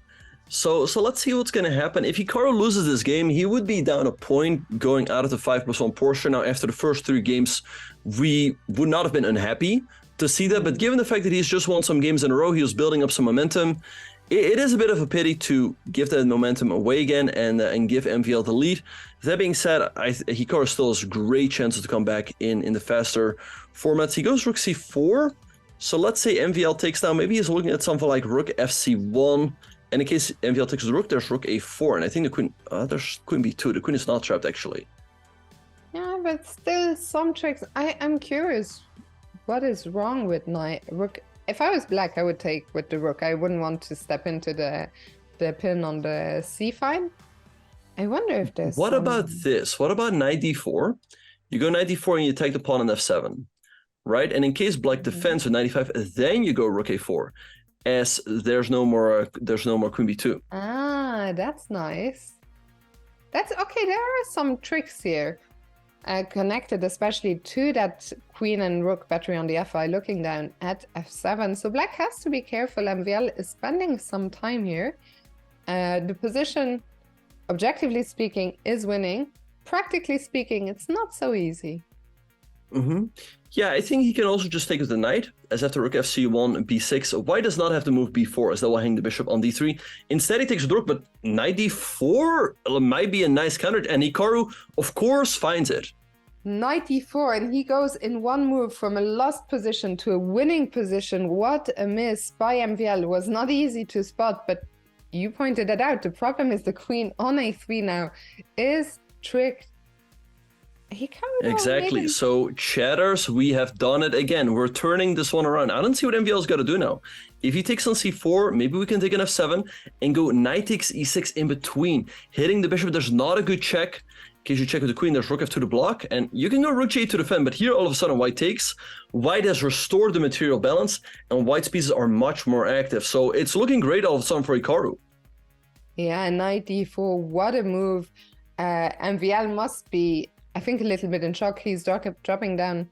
So let's see what's going to happen. If Hikaru loses this game, he would be down a point going out of the 5+1 portion. Now, after the first 3 games, we would not have been unhappy to see that, but given the fact that he's just won some games in a row, he was building up some momentum. It is a bit of a pity to give that momentum away again and give MVL the lead. That being said, Hikaru still has great chances to come back in the faster formats. He goes rook c4. So let's say MVL takes down. Maybe he's looking at something like rook fc1. And in case MVL takes the rook, there's rook a4. And I think the queen, there's queen b2. The queen is not trapped, actually. Yeah, but still some tricks. I'm curious, what is wrong with rook? If I was black, I would take with the rook. I wouldn't want to step into the pin on the c5. I wonder if there's What about this? What about knight d4? You go knight d4 and you take the pawn on f7, right? And in case black defends with knight e5, then you go rook a4, as there's no more queen b2. Ah, that's nice. That's okay. There are some tricks here. Connected especially to that queen and rook battery on the f5 looking down at f7. So black has to be careful. MVL is spending some time here. The position, objectively speaking, is winning. Practically speaking, it's not so easy. Yeah, I think he can also just take with the knight, as after rook fc1, b6. White does not have to move b4, as that will hang the bishop on d3. Instead, he takes the rook, but knight d4 might be a nice counter, and Hikaru, of course, finds it. Knight d4, and he goes in one move from a lost position to a winning position. What a miss by MVL. It was not easy to spot, but you pointed it out. The problem is the queen on a3 now is tricked. Exactly. So, chatters, we have done it again. We're turning this one around. I don't see what MVL's got to do now. If he takes on c4, maybe we can take an f7 and go knight takes e6 in between, hitting the bishop. There's not a good check. In case you check with the queen, there's rook f2 to block, and you can go rook g8 to defend. But here, all of a sudden, white takes. White has restored the material balance, and white's pieces are much more active. So it's looking great all of a sudden for Hikaru. Yeah, knight d4, what a move. MVL must be, I think, a little bit in shock. He's dropping down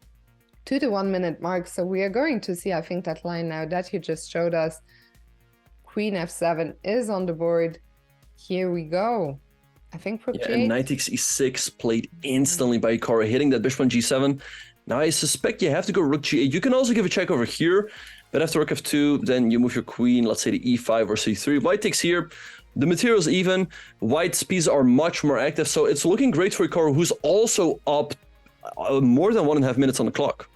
to the 1 minute mark. So we are going to see, I think, that line now that you just showed us. Queen f7 is on the board. Here we go. I think rook Yeah, g8. and knight takes e6 played instantly by Hikaru, hitting that bishop on g7. Now I suspect you have to go rook g8. You can also give a check over here, but after rook f2, then you move your queen, let's say to e5 or c3. White takes here. The material is even. White's pieces are much more active, so it's looking great for Hikaru, who's also up more than 1.5 minutes on the clock.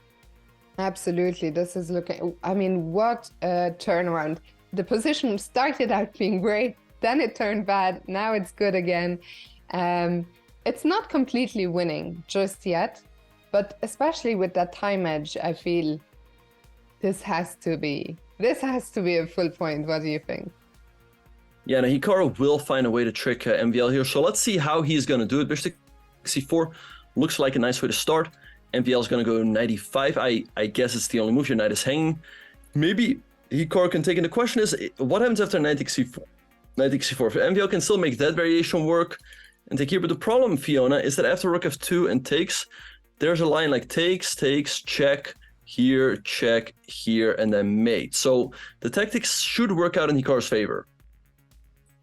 Absolutely. This is looking, I mean, what a turnaround. The position started out being great, then it turned bad, now it's good again. It's not completely winning just yet, but especially with that time edge, I feel this has to be a full point. What do you think? Yeah, now Hikaru will find a way to trick MVL here, so let's see how he's going to do it. Bishop c4 looks like a nice way to start. MVL is going to go knight e5. I guess it's the only move. Your knight is hanging. Maybe Hikaru can take it. The question is, what happens after knight takes c4? Knight takes c4. MVL can still make that variation work and take here. But the problem, Fiona, is that after rook f2 and takes, there's a line like takes, check, here, and then mate. So the tactics should work out in Hikaru's favor.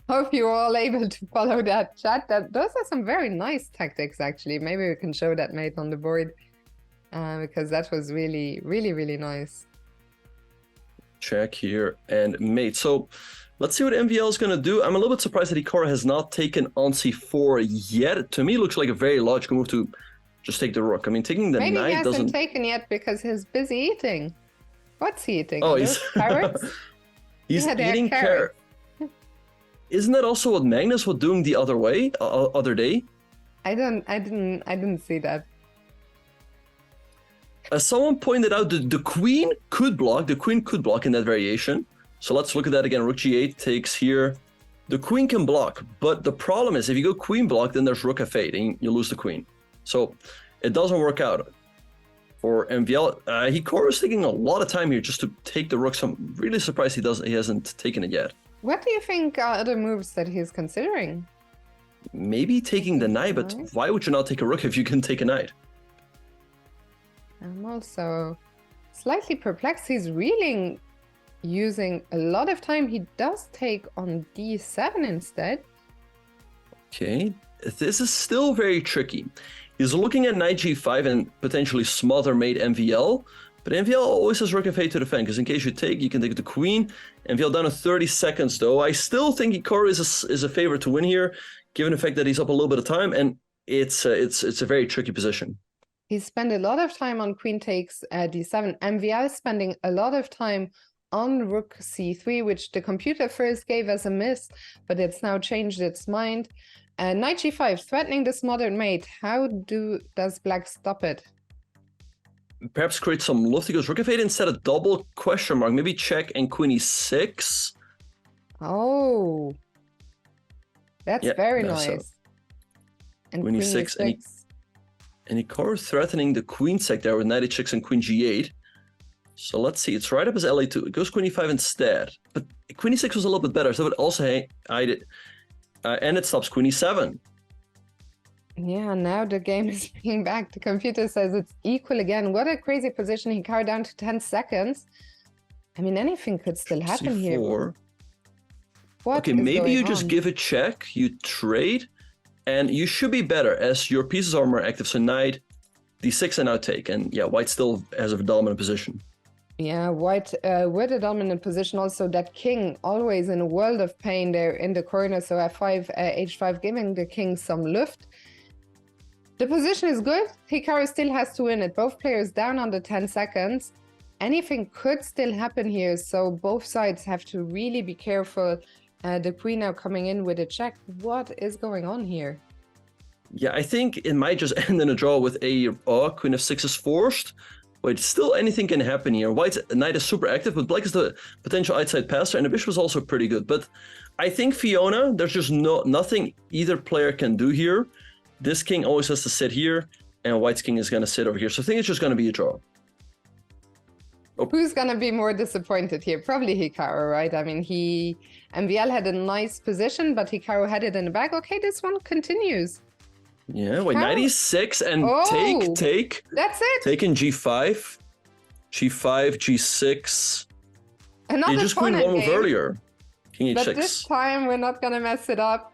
Hope you're all able to follow that chat. Those are some very nice tactics, actually. Maybe we can show that mate on the board because that was really, really, really nice. Check here and mate. So let's see what MVL is going to do. I'm a little bit surprised that Hikaru has not taken on c4 yet. To me, it looks like a very logical move to just take the rook. I mean, taking the Maybe knight he doesn't... hasn't taken yet because he's busy eating. What's he eating? Oh, those carrots? he's Yeah, they're eating carrots. Isn't that also what Magnus was doing the other way, other day? I didn't see that. As someone pointed out, the queen could block. The queen could block in that variation. So let's look at that again. Rook g8 takes here. The queen can block, but the problem is if you go queen block, then there's rook f8 and you lose the queen. So it doesn't work out for MVL. Hikaru is taking a lot of time here just to take the rook. So I'm really surprised he hasn't taken it yet. What do you think are other moves that he's considering? Maybe taking the knight, but why would you not take a rook if you can take a knight? I'm also slightly perplexed. He's really using a lot of time. He does take on d7 instead. Okay, this is still very tricky. He's looking at knight g5 and potentially smother mate MVL, but MVL always has rook f8 to defend, because in case you take, you can take the queen. MVL down to 30 seconds, though. I still think Hikaru is a favorite to win here, given the fact that he's up a little bit of time, and it's a very tricky position. He spent a lot of time on queen takes d7. MVL is spending a lot of time on rook c3, which the computer first gave as a miss, but it's now changed its mind. Knight g5, threatening the smothered mate. How does black stop it? Perhaps create some lofty goes rook f8 instead of double question mark. Maybe check and queen e6. Oh, that's very nice. So and queen e6 and Hikaru threatening the queen sec there with knight h6 and queen g8. So let's see, it's right up as la2. It goes queen e5 instead, but queen e6 was a little bit better, so it would also hide it. And it stops queen e7. Yeah, now the game is being back. The computer says it's equal again. What a crazy position. Hikaru down to 10 seconds. I mean, anything could still happen C4. here. What okay, is maybe you going just on? give a check, you trade, and you should be better as your pieces are more active. So knight, d6 and now take. And yeah, white still has a dominant position. Yeah, white with a dominant position. Also, that king always in a world of pain there in the corner. So f5, h5, giving the king some lift. The position is good. Hikaru still has to win it. Both players down under 10 seconds. Anything could still happen here. So both sides have to really be careful. The queen now coming in with a check. What is going on here? Yeah, I think it might just end in a draw with a queen f6 is forced. Wait, still anything can happen here. White's knight is super active, but black is the potential outside passer, and the bishop is also pretty good. But I think Fiona, there's just nothing either player can do here. This king always has to sit here, and white's king is going to sit over here. So I think it's just going to be a draw. Oh. Who's going to be more disappointed here? Probably Hikaru, right? I mean, MVL had a nice position, but Hikaru had it in the back. Okay, this one continues. Yeah, wait, How? 96 and Oh, take. That's it. Taking G5, G5, G6. You Another just queen pawn one move game. earlier. King But H6. this time we're not gonna mess it up.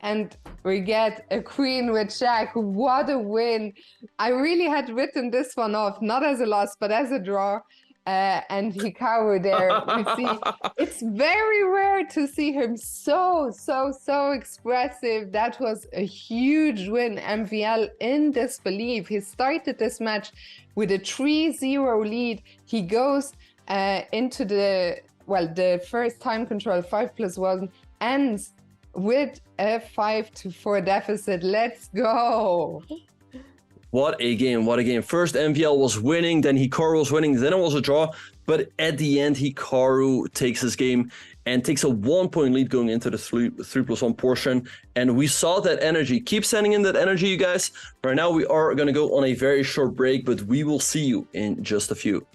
And we get a queen with jack. What a win. I really had written this one off, not as a loss, but as a draw. And Hikaru there, we see, it's very rare to see him so expressive. That was a huge win. MVL in disbelief. He started this match with a 3-0 lead. He goes into the first time control, 5+1, ends with a 5-4 deficit. Let's go. What a game, what a game. First MVL was winning, then Hikaru was winning, then it was a draw. But at the end, Hikaru takes this game and takes a 1-point lead going into the 3+1 portion. And we saw that energy. Keep sending in that energy, you guys. Right now, we are going to go on a very short break, but we will see you in just a few.